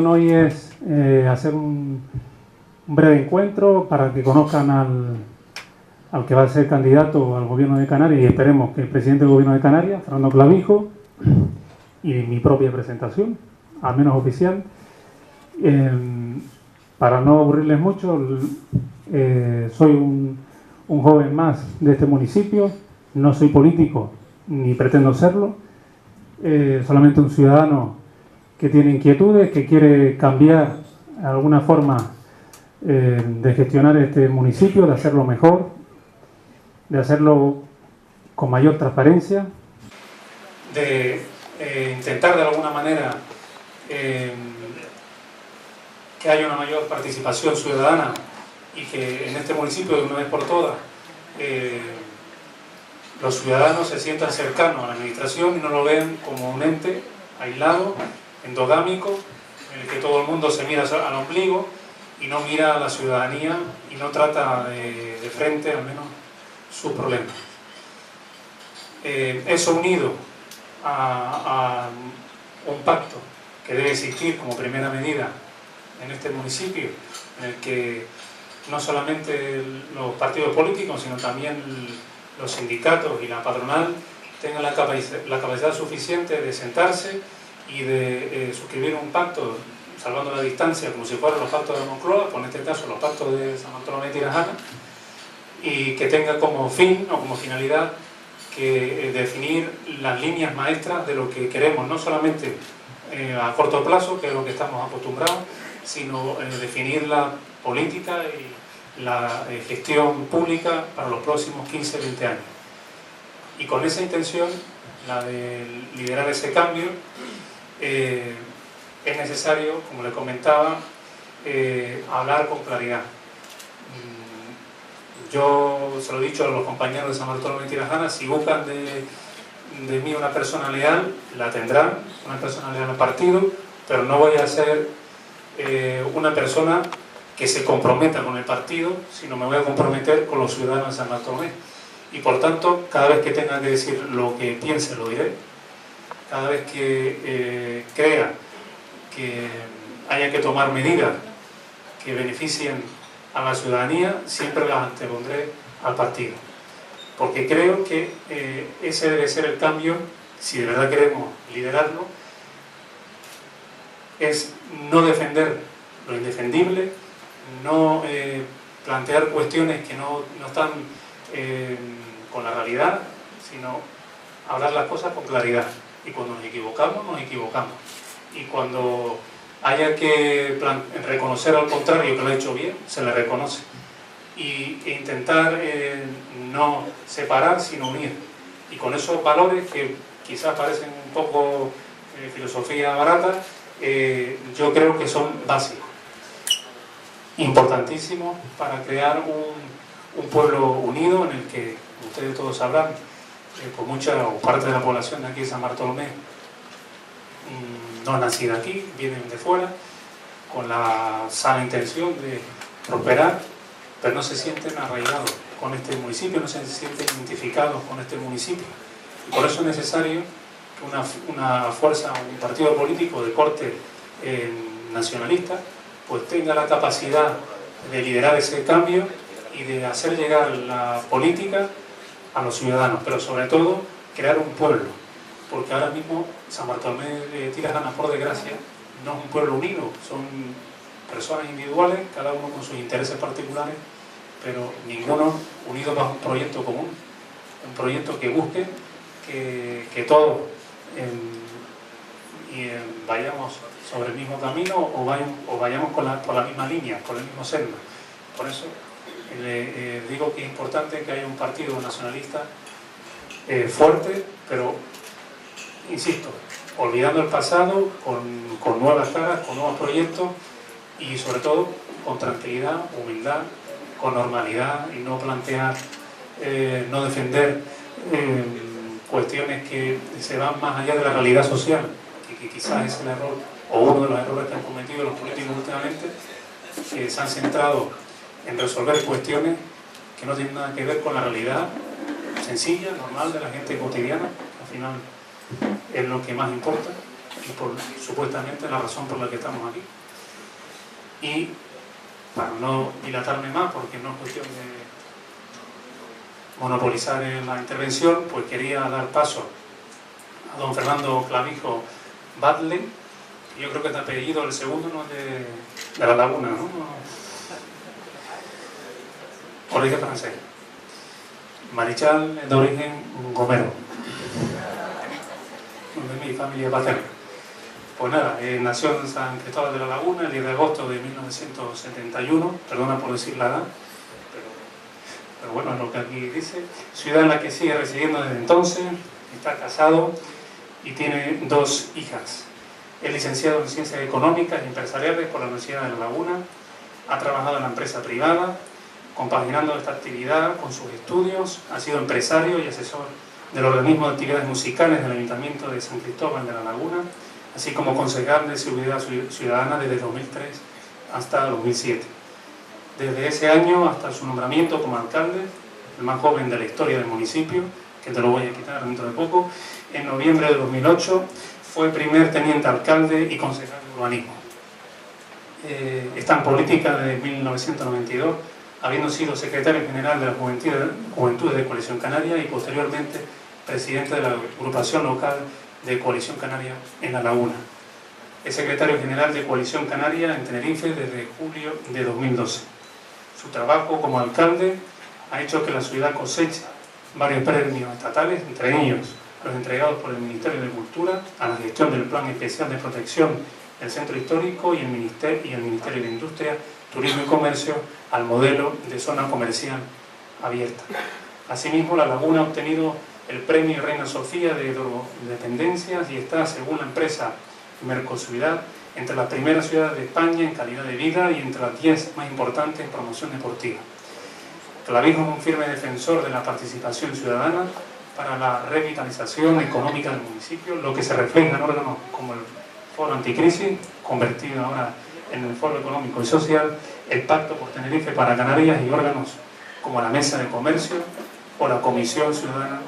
Hoy es hacer un breve encuentro para que conozcan al que va a ser candidato al gobierno de Canarias, y esperemos que el presidente del gobierno de Canarias, Fernando Clavijo, y mi propia presentación, al menos oficial. Para no aburrirles mucho, soy un joven más de este municipio, no soy político ni pretendo serlo, solamente un ciudadano que tiene inquietudes, que quiere cambiar alguna forma de gestionar este municipio, de hacerlo mejor, de hacerlo con mayor transparencia, de intentar de alguna manera que haya una mayor participación ciudadana y que en este municipio, de una vez por todas, los ciudadanos se sientan cercanos a la administración y no lo vean como un ente aislado, endogámico, en el que todo el mundo se mira al ombligo y no mira a la ciudadanía y no trata de frente al menos sus problemas. Eso unido a un pacto que debe existir como primera medida en este municipio, en el que no solamente los partidos políticos, sino también los sindicatos y la patronal tengan la capacidad suficiente de sentarse y de suscribir un pacto, salvando la distancia, como si fueran los pactos de Moncloa, pues en este caso los pactos de San Bartolomé de Tirajana, y que tenga como fin o como finalidad que definir las líneas maestras de lo que queremos, no solamente a corto plazo, que es lo que estamos acostumbrados, sino definir la política y la gestión pública para los próximos 15-20 años. Y con esa intención, la de liderar ese cambio, es necesario, como les comentaba, hablar con claridad. Yo se lo he dicho a los compañeros de San Bartolomé de Tirajana: si buscan de mí una persona leal, la tendrán, una persona leal al partido, pero no voy a ser una persona que se comprometa con el partido, sino me voy a comprometer con los ciudadanos de San Bartolomé. Y por tanto, cada vez que tenga que decir lo que piense, lo diré. Cada vez que crea que haya que tomar medidas que beneficien a la ciudadanía, siempre las antepondré al partido. Porque creo que ese debe ser el cambio, si de verdad queremos liderarlo, es no defender lo indefendible, no plantear cuestiones que no están con la realidad, sino hablar las cosas con claridad. Y cuando nos equivocamos, nos equivocamos. Y cuando haya que reconocer al contrario que lo ha hecho bien, se le reconoce. E intentar no separar, sino unir. Y con esos valores que quizás parecen un poco filosofía barata, yo creo que son básicos, importantísimos para crear un pueblo unido en el que ustedes todos sabrán, por mucha o parte de la población de aquí de San Bartolomé no nacida aquí, vienen de fuera con la sana intención de prosperar, pero no se sienten arraigados con este municipio, no se sienten identificados con este municipio. Y por eso es necesario que una fuerza, un partido político de corte nacionalista, pues tenga la capacidad de liderar ese cambio y de hacer llegar la política a los ciudadanos, pero sobre todo crear un pueblo, porque ahora mismo San Bartolomé de Tirajana, por desgracia, no es un pueblo unido, son personas individuales, cada uno con sus intereses particulares, pero ninguno unido bajo un proyecto común, un proyecto que busque que todos vayamos sobre el mismo camino o vayamos por la misma línea, por el mismo senda. Por eso digo que es importante que haya un partido nacionalista fuerte, pero, insisto, olvidando el pasado, con nuevas caras, con nuevos proyectos y sobre todo con tranquilidad, humildad, con normalidad, y no plantear, no defender cuestiones que se van más allá de la realidad social, que quizás es el error o uno de los errores que han cometido los políticos últimamente, que se han centrado en resolver cuestiones que no tienen nada que ver con la realidad sencilla, normal de la gente cotidiana. Al final es lo que más importa, y supuestamente la razón por la que estamos aquí. Y para no dilatarme más, porque no es cuestión de monopolizar la intervención, pues quería dar paso a don Fernando Clavijo Batlle, que yo creo que es de apellido, el segundo no es de La Laguna, ¿no? Origen francés. Marichal es de origen gomero, de mi familia paterna. Pues nada, nació en San Cristóbal de La Laguna el 10 de agosto de 1971, perdona por decir la edad, pero bueno, es lo que aquí dice. Ciudad en la que sigue residiendo desde entonces, está casado y tiene 2 hijas. Es licenciado en Ciencias Económicas y Empresariales por la Universidad de La Laguna, ha trabajado en la empresa privada, compaginando esta actividad con sus estudios, ha sido empresario y asesor del organismo de actividades musicales del Ayuntamiento de San Cristóbal de La Laguna, así como concejal de Seguridad Ciudadana desde 2003 hasta 2007. Desde ese año hasta su nombramiento como alcalde, el más joven de la historia del municipio, que te lo voy a quitar dentro de poco, en noviembre de 2008 fue primer teniente alcalde y concejal de urbanismo. Está en política desde 1992, habiendo sido secretario general de la Juventud de Coalición Canaria y posteriormente presidente de la agrupación local de Coalición Canaria en La Laguna. Es secretario general de Coalición Canaria en Tenerife desde julio de 2012. Su trabajo como alcalde ha hecho que la ciudad coseche varios premios estatales, entre ellos los entregados por el Ministerio de Cultura a la gestión del Plan Especial de Protección del Centro Histórico y el Ministerio de Industria, Turismo y Comercio al modelo de zona comercial abierta. Asimismo, La Laguna ha obtenido el premio Reina Sofía de Dependencias y está, según la empresa Mercosuidad, entre las primeras ciudades de España en calidad de vida y entre las 10 más importantes en promoción deportiva. Clavijo es un firme defensor de la participación ciudadana para la revitalización económica del municipio, lo que se refleja en órganos como el Foro Anticrisis, convertido ahora en el Foro Económico y Social, el Pacto por Tenerife para Canarias y órganos como la Mesa de Comercio o la Comisión Ciudadana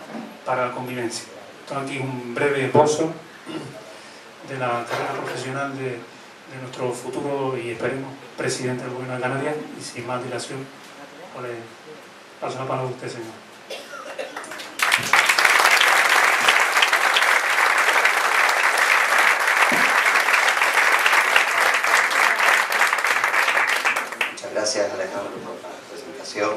para la Convivencia. Esto aquí es un breve esbozo de la carrera profesional de nuestro futuro y esperemos presidente del Gobierno de Canarias, y sin más dilación, pues le paso la palabra a usted, señor. Muchas gracias, Alejandro, por la presentación.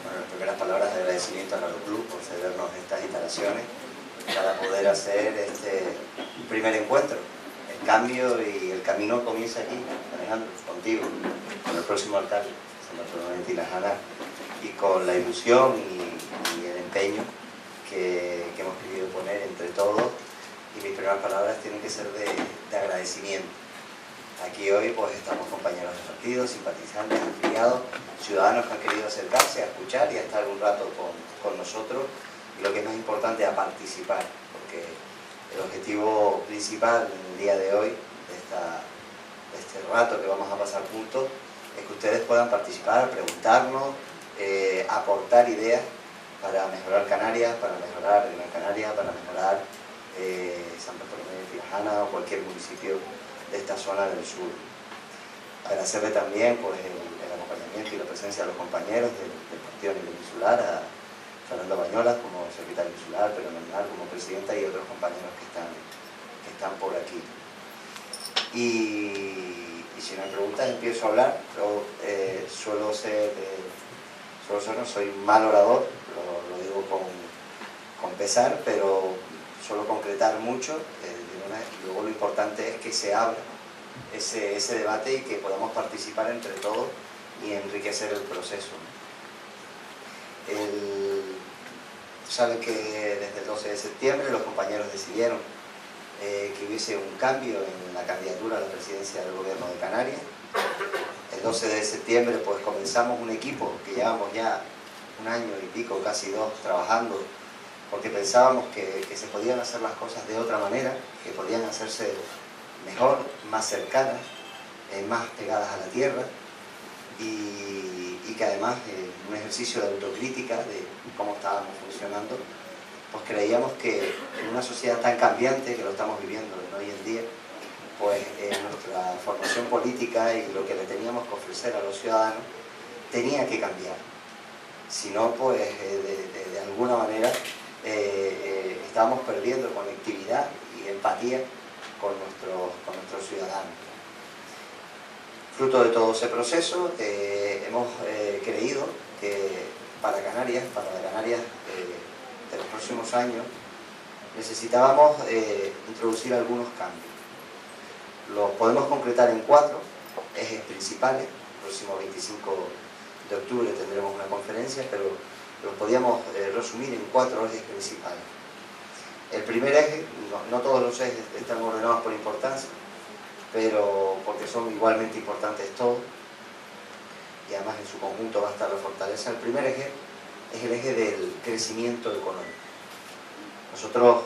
Las primeras palabras de agradecimiento al Aeroclub por cedernos estas instalaciones para poder hacer este primer encuentro. El cambio y el camino comienza aquí, Alejandro, contigo, con el próximo alcalde, San Tinajana, y con la ilusión y el empeño que hemos querido poner entre todos. Y mis primeras palabras tienen que ser de agradecimiento. Aquí hoy pues estamos compañeros de partido, simpatizantes, afiliados, ciudadanos que han querido acercarse a escuchar y a estar un rato con nosotros, y lo que es más importante, a participar, porque el objetivo principal en el día de hoy, de este rato que vamos a pasar juntos, es que ustedes puedan participar, preguntarnos, aportar ideas para mejorar Canarias, para mejorar Gran Canaria, para mejorar San Bartolomé de Tirajana o cualquier municipio de esta zona del sur. Agradecerle también pues, el acompañamiento y la presencia de los compañeros del partido a nivel insular, a Fernando Bañolas como secretario insular, pero Normal como presidenta, y otros compañeros que están por aquí. Y si me preguntas, empiezo a hablar. Yo suelo ser, no soy mal orador, lo digo con pesar, pero suelo concretar mucho. Y luego lo importante es que se abra ese debate y que podamos participar entre todos y enriquecer el proceso. Saben que desde el 12 de septiembre los compañeros decidieron que hubiese un cambio en la candidatura a la presidencia del Gobierno de Canarias. El 12 de septiembre pues comenzamos un equipo que llevamos ya un año y pico, casi 2, trabajando, porque pensábamos que se podían hacer las cosas de otra manera, que podían hacerse mejor, más cercanas, más pegadas a la tierra, y que además un ejercicio de autocrítica de cómo estábamos funcionando, pues creíamos que en una sociedad tan cambiante que lo estamos viviendo hoy en día, pues nuestra formación política y lo que le teníamos que ofrecer a los ciudadanos tenía que cambiar. Si no, pues de alguna manera estábamos perdiendo conectividad y empatía con nuestros ciudadanos. Fruto de todo ese proceso, hemos creído que para la Canarias de los próximos años, necesitábamos introducir algunos cambios. Los podemos concretar en 4 ejes principales. El próximo 25 de octubre tendremos una conferencia, pero los podíamos resumir en 4 ejes principales. El primer eje, no todos los ejes están ordenados por importancia, pero porque son igualmente importantes todos, y además en su conjunto va a estar la fortaleza. El primer eje es el eje del crecimiento económico. Nosotros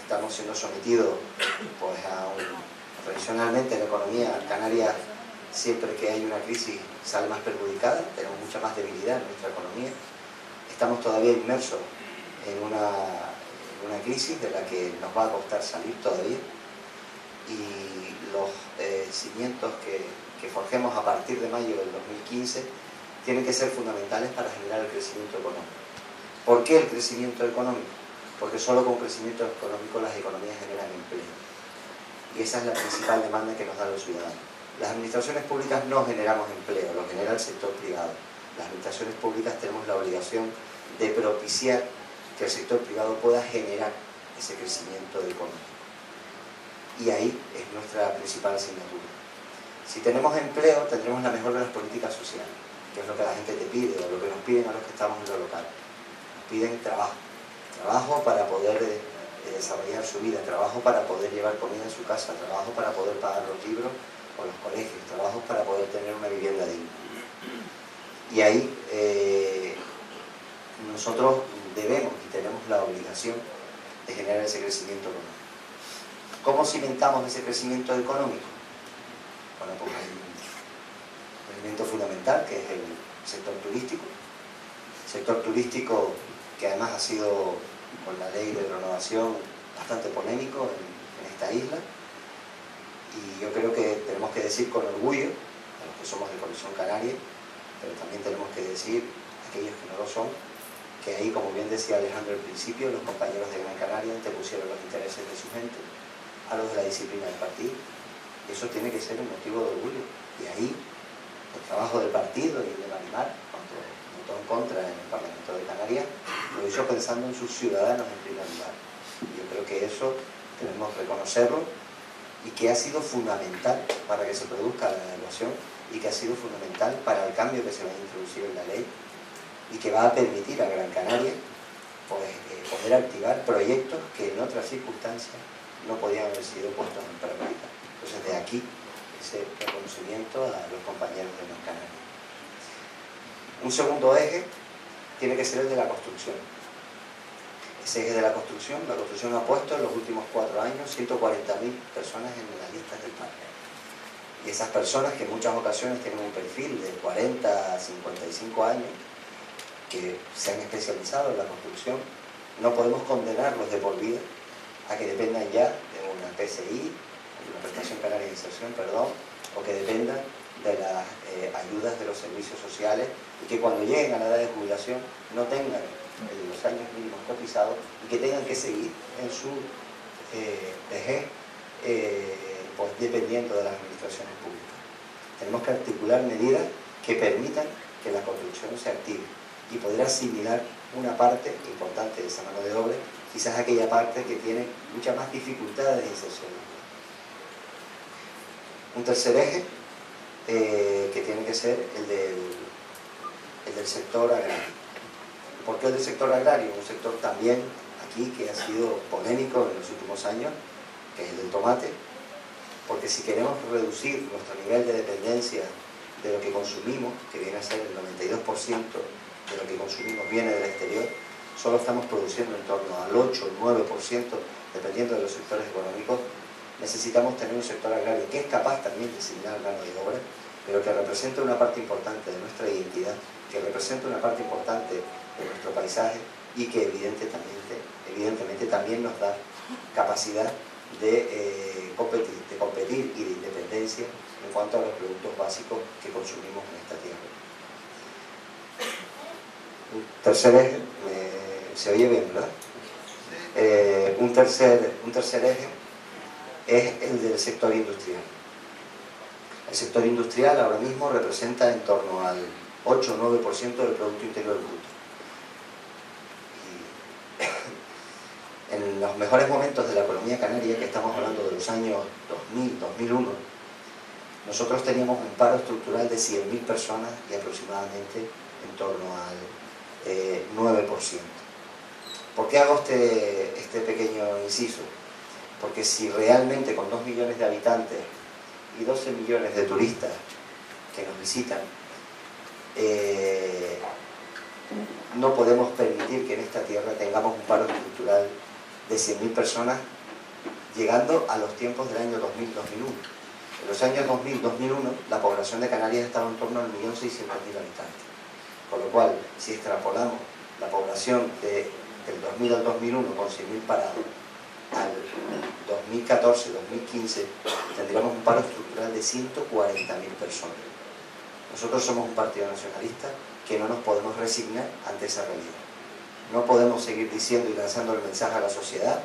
estamos siendo sometidos pues, tradicionalmente la economía canaria, siempre que hay una crisis sale más perjudicada, tenemos mucha más debilidad en nuestra economía, estamos todavía inmersos en una crisis de la que nos va a costar salir todavía, y los cimientos que forjemos a partir de mayo del 2015 tienen que ser fundamentales para generar el crecimiento económico. ¿Por qué el crecimiento económico? Porque solo con crecimiento económico las economías generan empleo. Y esa es la principal demanda que nos dan los ciudadanos. Las administraciones públicas no generamos empleo, lo genera el sector privado. Las administraciones públicas tenemos la obligación de propiciar que el sector privado pueda generar ese crecimiento económico. Y ahí es nuestra principal asignatura. Si tenemos empleo, tendremos la mejor de las políticas sociales, que es lo que la gente te pide, o lo que nos piden a los que estamos en lo local. Nos piden trabajo. Trabajo para poder desarrollar su vida, trabajo para poder llevar comida a su casa, trabajo para poder pagar los libros o los colegios, trabajo para poder tener una vivienda digna. Y ahí nosotros debemos y tenemos la obligación de generar ese crecimiento económico. ¿Cómo cimentamos ese crecimiento económico? Bueno, pues hay un elemento fundamental que es el sector turístico. El sector turístico que además ha sido, con la ley de renovación, bastante polémico en esta isla, y yo creo que tenemos que decir con orgullo, a los que somos de Coalición Canaria, pero también tenemos que decir a aquellos que no lo son, que ahí, como bien decía Alejandro al principio, los compañeros de Gran Canaria antepusieron los intereses de su gente a los de la disciplina del partido, y eso tiene que ser un motivo de orgullo. Y ahí el trabajo del partido y de Marimar, cuando votó en contra en el Parlamento de Canarias, lo hizo pensando en sus ciudadanos en primer lugar. Yo creo que eso tenemos que reconocerlo, y que ha sido fundamental para que se produzca la devaluación, y que ha sido fundamental para el cambio que se va a introducir en la ley, y que va a permitir a Gran Canaria pues, poder activar proyectos que en otras circunstancias no podían haber sido puestos en práctica. Entonces, de aquí ese reconocimiento a los compañeros de Gran Canaria. Un segundo eje tiene que ser el de la construcción. Ese eje de la construcción ha puesto en los últimos 4 años 140.000 personas en las listas del paro. Y esas personas, que en muchas ocasiones tienen un perfil de 40 a 55 años, que se han especializado en la construcción, no podemos condenarlos de por vida a que dependan ya de una PCI, de una prestación canaria de inserción, perdón, o que dependan de las ayudas de los servicios sociales, y que cuando lleguen a la edad de jubilación no tengan los años mínimos cotizados y que tengan que seguir en su vejez pues dependiendo de las administraciones públicas. Tenemos que articular medidas que permitan que la construcción se active y poder asimilar una parte importante de esa mano de obra, quizás aquella parte que tiene muchas más dificultades de inserción. Un tercer eje que tiene que ser el del sector agrario. ¿Por qué el del sector agrario? Un sector también aquí que ha sido polémico en los últimos años, que es el del tomate, porque si queremos reducir nuestro nivel de dependencia de lo que consumimos, que viene a ser el 92% de lo que consumimos viene del exterior, solo estamos produciendo en torno al 8 o 9%, dependiendo de los sectores económicos. Necesitamos tener un sector agrario que es capaz también de asignar mano de obra, pero que representa una parte importante de nuestra identidad, que representa una parte importante de nuestro paisaje, y que evidentemente también nos da capacidad de competir y de independencia en cuanto a los productos básicos que consumimos en esta tierra. Un tercer eje, se oye bien, ¿verdad? Un tercer eje es el del sector industrial. El sector industrial ahora mismo representa en torno al 8 o 9% del Producto Interior Bruto. Y en los mejores momentos de la economía canaria, que estamos hablando de los años 2000, 2001, nosotros teníamos un paro estructural de 100.000 personas y aproximadamente en torno al 9%. ¿Por qué hago este pequeño inciso? Porque si realmente con 2 millones de habitantes y 12 millones de turistas que nos visitan, no podemos permitir que en esta tierra tengamos un paro estructural de 100.000 personas llegando a los tiempos del año 2000-2001. En los años 2000-2001 la población de Canarias estaba en torno al 1.600.000 habitantes. Con lo cual, si extrapolamos la población del 2000 al 2001 con 100.000 parados, al 2014-2015 tendríamos un paro estructural de 140.000 personas. Nosotros somos un partido nacionalista que no nos podemos resignar ante esa realidad. No podemos seguir diciendo y lanzando el mensaje a la sociedad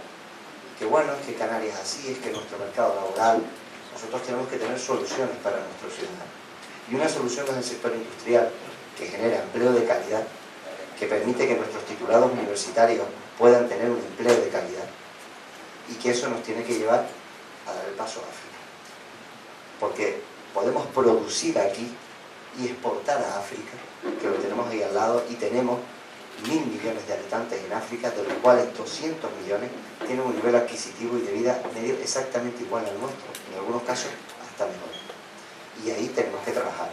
que bueno, es que Canarias es así, es que nuestro mercado laboral. Nosotros tenemos que tener soluciones para nuestros ciudadanos. Y una solución es el sector industrial, que genera empleo de calidad, que permite que nuestros titulados universitarios puedan tener un empleo de calidad, y que eso nos tiene que llevar a dar el paso a África. Porque podemos producir aquí y exportar a África, que lo tenemos ahí al lado, y tenemos 1.000 millones de habitantes en África, de los cuales 200 millones tienen un nivel adquisitivo y de vida medio exactamente igual al nuestro, en algunos casos hasta mejor. Y ahí tenemos que trabajar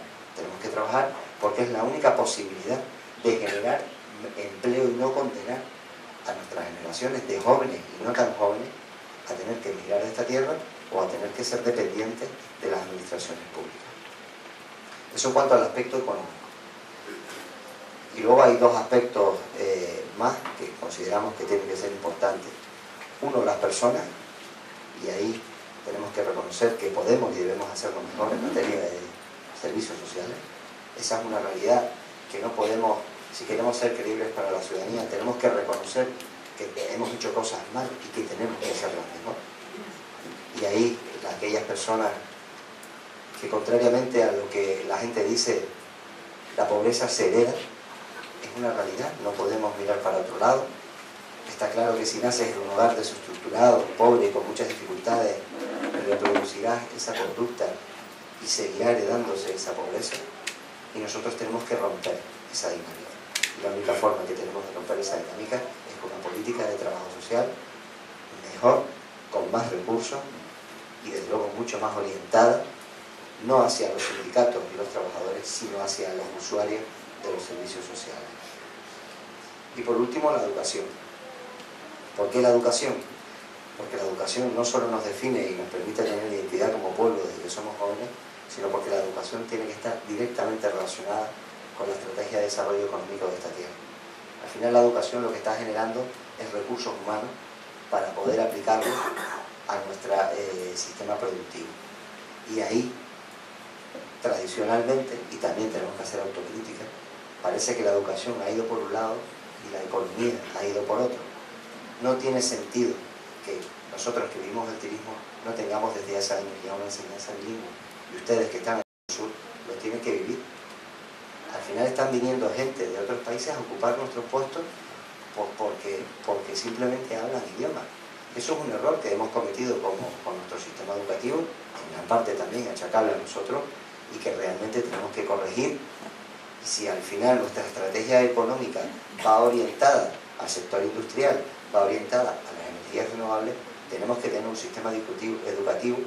porque es la única posibilidad de generar empleo y no condenar a nuestras generaciones de jóvenes y no tan jóvenes a tener que emigrar de esta tierra o a tener que ser dependientes de las administraciones públicas. Eso en cuanto al aspecto económico. Y luego hay dos aspectos más que consideramos que tienen que ser importantes. Uno, las personas, y ahí tenemos que reconocer que podemos y debemos hacerlo mejor en materia de servicios sociales. Esa es una realidad que no podemos, si queremos ser creíbles para la ciudadanía, tenemos que reconocer que hemos hecho cosas mal y que tenemos que hacerlas mejor. Y ahí aquellas personas que, contrariamente a lo que la gente dice, la pobreza se hereda, es una realidad, no podemos mirar para otro lado. Está claro que si naces en un hogar desestructurado, pobre, con muchas dificultades, reproducirás esa conducta y seguirá heredándose esa pobreza. Y nosotros tenemos que romper esa dinámica. Y la única forma que tenemos de romper esa dinámica es con una política de trabajo social mejor, con más recursos y desde luego mucho más orientada, no hacia los sindicatos y los trabajadores, sino hacia los usuarios de los servicios sociales. Y por último, la educación. ¿Por qué la educación? Porque la educación no solo nos define y nos permite tener identidad como pueblo desde que somos jóvenes, sino porque la educación tiene que estar directamente relacionada con la estrategia de desarrollo económico de esta tierra. Al final la educación lo que está generando es recursos humanos para poder aplicarlos a nuestro sistema productivo. Y ahí, tradicionalmente, y también tenemos que hacer autocrítica, parece que la educación ha ido por un lado y la economía ha ido por otro. No tiene sentido que nosotros que vivimos el turismo no tengamos desde hace años ya una enseñanza bilingüe, y ustedes que están en el sur lo tienen que vivir. Al final están viniendo gente de otros países a ocupar nuestros puestos porque simplemente hablan idioma. Eso es un error que hemos cometido con nuestro sistema educativo, en gran parte también achacable a nosotros, y que realmente tenemos que corregir. Y si al final nuestra estrategia económica va orientada al sector industrial, va orientada a las energías renovables, tenemos que tener un sistema educativo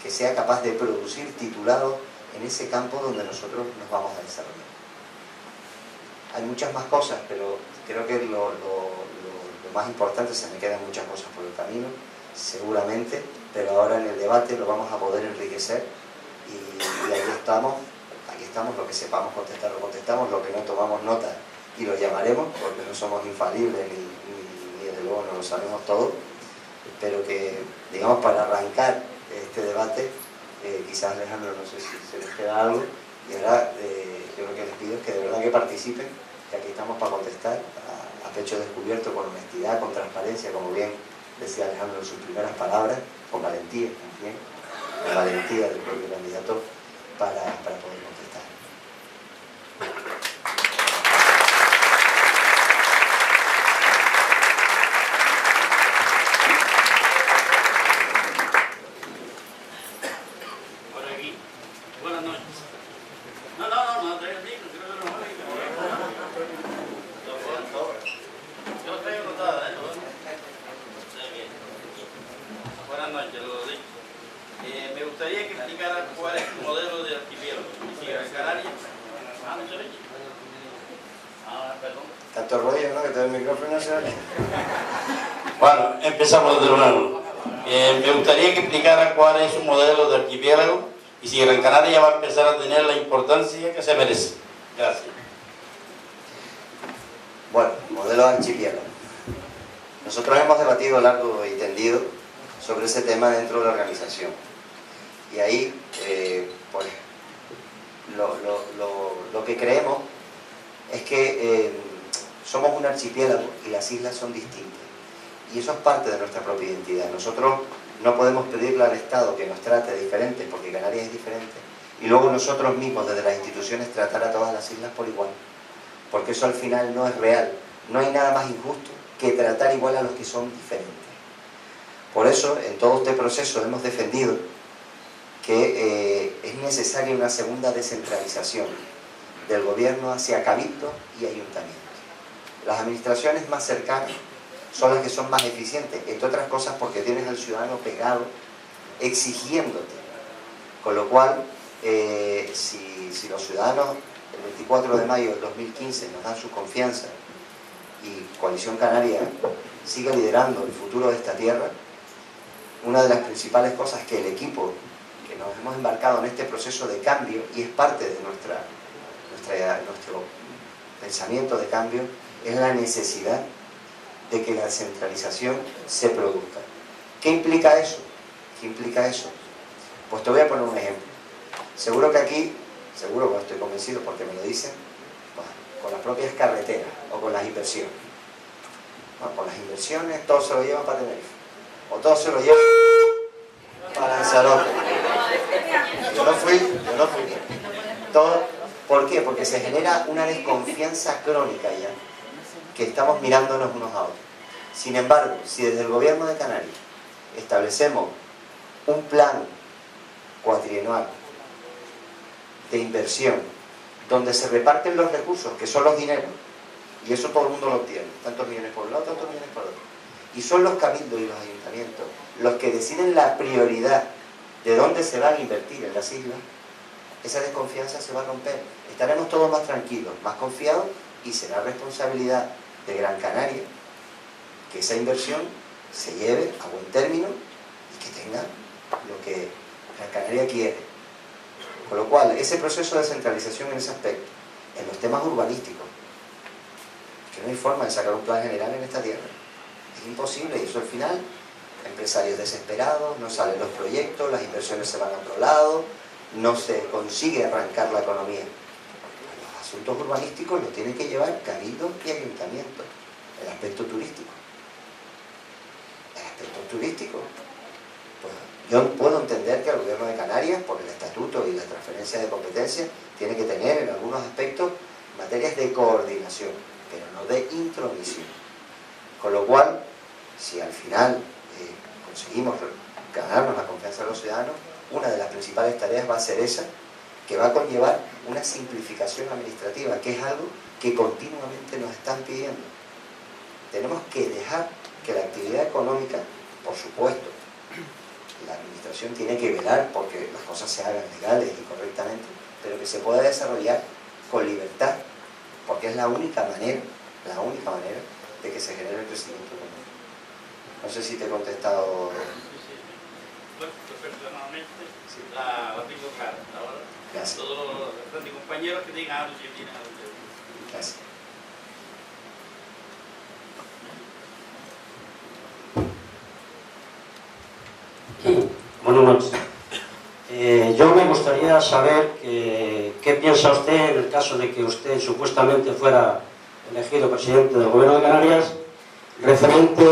que sea capaz de producir titulados en ese campo donde nosotros nos vamos a desarrollar. Hay muchas más cosas, pero creo que lo más importante, se me quedan muchas cosas por el camino, seguramente, pero ahora en el debate lo vamos a poder enriquecer y ahí estamos, lo que sepamos contestar lo contestamos, lo que no tomamos nota y los llamaremos, porque no somos infalibles ni desde luego no lo sabemos todo, pero que, digamos, para arrancar este debate, quizás Alejandro, no sé si se les queda algo, y ahora yo lo que les pido es que de verdad que participen, que aquí estamos para contestar a pecho descubierto, con honestidad, con transparencia, como bien decía Alejandro en sus primeras palabras, con valentía también, con valentía del propio candidato para poder contestar. Por aquí. Buenas noches. No, traigo el micro, creo que no me yo lo traigo notada, Buenas noches, lo dicho. Me gustaría que explicara cuál es el modelo de archipiélago. Si Gran Canaria. ¿No se oye? Perdón. Tanto rollo, ¿no? Que todo el micrófono se oye. Bueno, empezamos de nuevo. Me gustaría que explicara cuál es su modelo de archipiélago y si Gran Canaria va a empezar a tener la importancia que se merece. Gracias. Bueno, modelo de archipiélago. Nosotros hemos debatido largo y tendido sobre ese tema dentro de la organización. Y ahí, pues, lo que creemos es que somos un archipiélago y las islas son distintas. Y eso es parte de nuestra propia identidad. Nosotros no podemos pedirle al Estado que nos trate diferente, porque Canarias es diferente, y luego nosotros mismos, desde las instituciones, tratar a todas las islas por igual. Porque eso al final no es real. No hay nada más injusto que tratar igual a los que son diferentes. Por eso, en todo este proceso hemos defendido que es necesaria una segunda descentralización del gobierno hacia cabildos y ayuntamientos. Las administraciones más cercanas son las que son más eficientes, entre otras cosas porque tienes al ciudadano pegado, exigiéndote. Con lo cual, si los ciudadanos el 24 de mayo del 2015 nos dan su confianza y Coalición Canaria sigue liderando el futuro de esta tierra, una de las principales cosas que el equipo que nos hemos embarcado en este proceso de cambio, y es parte de nuestro pensamiento de cambio, es la necesidad de que la descentralización se produzca. ¿Qué implica eso? ¿Qué implica eso? Pues te voy a poner un ejemplo. Seguro que aquí, seguro que estoy convencido porque me lo dicen, bueno, con las propias carreteras o con las inversiones. Bueno, con las inversiones todo se lo llevan para Tenerife. O todo se lo llevan para Lanzarote. Yo no fui. Todo, ¿por qué? Porque se genera una desconfianza crónica ya, que estamos mirándonos unos a otros. Sin embargo, si desde el gobierno de Canarias establecemos un plan cuatrienal de inversión donde se reparten los recursos, que son los dineros, y eso todo el mundo lo tiene, tantos millones por un lado, tantos millones por otro, y son los cabildos y los ayuntamientos los que deciden la prioridad de dónde se van a invertir en las islas, esa desconfianza se va a romper. Estaremos todos más tranquilos, más confiados, y será responsabilidad de Gran Canaria que esa inversión se lleve a buen término y que tenga lo que Gran Canaria quiere. Con lo cual, ese proceso de descentralización en ese aspecto, en los temas urbanísticos, que no hay forma de sacar un plan general en esta tierra, es imposible, y eso al final, empresarios desesperados, no salen los proyectos, las inversiones se van a otro lado, no se consigue arrancar la economía. Los asuntos urbanísticos los tienen que llevar cabildos y ayuntamientos. El aspecto turístico. Pues yo puedo entender que el gobierno de Canarias, por el estatuto y la transferencia de competencias, tiene que tener en algunos aspectos materias de coordinación, pero no de intromisión. Con lo cual, si al final conseguimos ganarnos la confianza de los ciudadanos, una de las principales tareas va a ser esa, que va a conllevar una simplificación administrativa, que es algo que continuamente nos están pidiendo. Tenemos que dejar que la actividad económica, por supuesto, la administración tiene que velar porque las cosas se hagan legales y correctamente, pero que se pueda desarrollar con libertad, porque es la única manera de que se genere el crecimiento económico. No sé si te he contestado. Bueno, personalmente la tengo clara. Ahora, gracias. todos los compañeros que digan algo, yo tienen algo. Gracias. Buenas noches. Yo me gustaría saber qué piensa usted en el caso de que usted supuestamente fuera elegido presidente del Gobierno de Canarias referente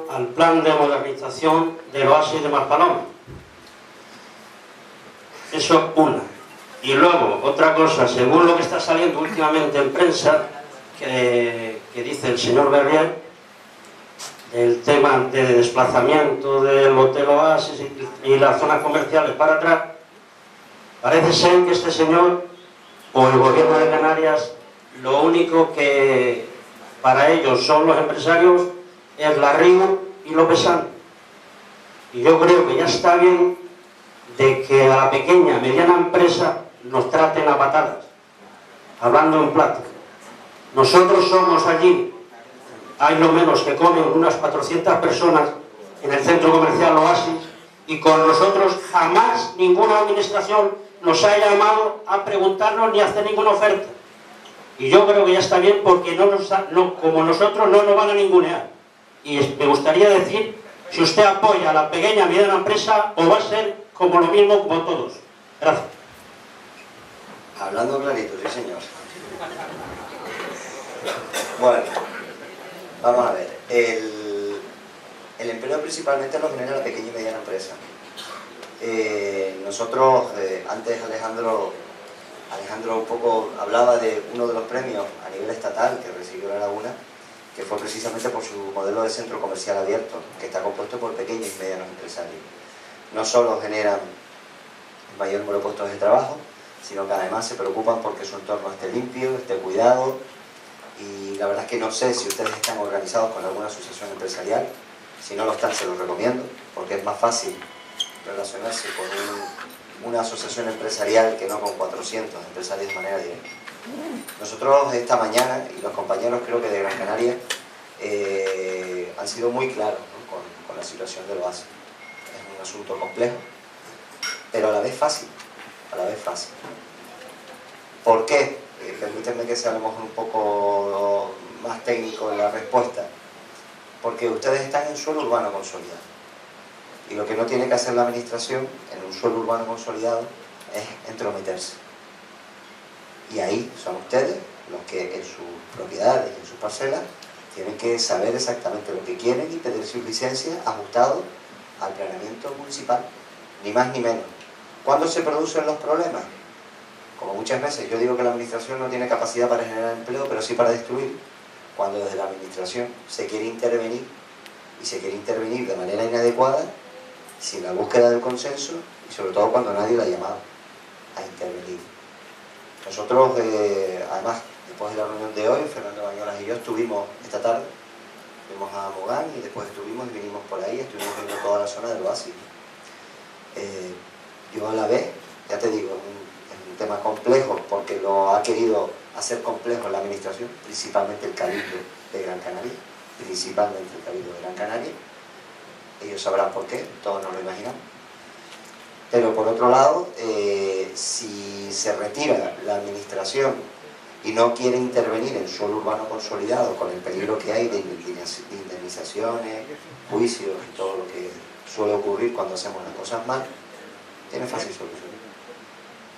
al plan de modernización del oasis de Maspalomas. Eso una. Y luego, otra cosa, según lo que está saliendo últimamente en prensa, que dice el señor Berrier, el tema de desplazamiento del Hotel Oasis y las zonas comerciales para atrás, parece ser que este señor o el Gobierno de Canarias, lo único que para ellos son los empresarios es la Río y López San. Y yo creo que ya está bien de que a la pequeña, mediana empresa nos traten a patadas, hablando en plata. Nosotros somos allí, hay lo menos que comen unas 400 personas en el centro comercial Oasis, y con nosotros jamás ninguna administración nos ha llamado a preguntarnos ni a hacer ninguna oferta. Y yo creo que ya está bien, porque como nosotros no nos van a ningunear. Y me gustaría decir si usted apoya a la pequeña y mediana empresa o va a ser como lo mismo como todos. Gracias. Hablando clarito, sí señor. Bueno, vamos a ver. El empleo principalmente lo genera la pequeña y mediana empresa. Nosotros, antes Alejandro un poco hablaba de uno de los premios a nivel estatal que recibió La Laguna, que fue precisamente por su modelo de centro comercial abierto, que está compuesto por pequeños y medianos empresarios. No solo generan el mayor número de puestos de trabajo, sino que además se preocupan porque su entorno esté limpio, esté cuidado, y la verdad es que no sé si ustedes están organizados con alguna asociación empresarial. Si no lo están, se los recomiendo, porque es más fácil relacionarse con una asociación empresarial que no con 400 empresarios de manera directa. Nosotros esta mañana, y los compañeros creo que de Gran Canaria, han sido muy claros, ¿no? con la situación del oasis. Es un asunto complejo, pero a la vez fácil. ¿Por qué? Permítanme que sea a lo mejor un poco más técnico en la respuesta. Porque ustedes están en suelo urbano consolidado. Y lo que no tiene que hacer la administración en un suelo urbano consolidado es entrometerse. Y ahí son ustedes los que en sus propiedades y en sus parcelas tienen que saber exactamente lo que quieren y pedir sus licencias ajustados al planeamiento municipal, ni más ni menos. ¿Cuándo se producen los problemas? Como muchas veces yo digo que la administración no tiene capacidad para generar empleo, pero sí para destruir. Cuando desde la administración se quiere intervenir, y se quiere intervenir de manera inadecuada, sin la búsqueda del consenso, y sobre todo cuando nadie la ha llamado a intervenir. Nosotros, además, después de la reunión de hoy, Fernando Bañolas y yo estuvimos esta tarde, fuimos a Mogán y después estuvimos y vinimos por ahí, estuvimos viendo toda la zona del oasis. Yo a la vez, ya te digo, es un tema complejo porque lo ha querido hacer complejo la administración, principalmente el Cabildo de Gran Canaria, ellos sabrán por qué, todos nos lo imaginamos. Pero por otro lado, si se retira la administración y no quiere intervenir en suelo urbano consolidado con el peligro que hay de indemnizaciones, juicios y todo lo que suele ocurrir cuando hacemos las cosas mal, tiene fácil solución.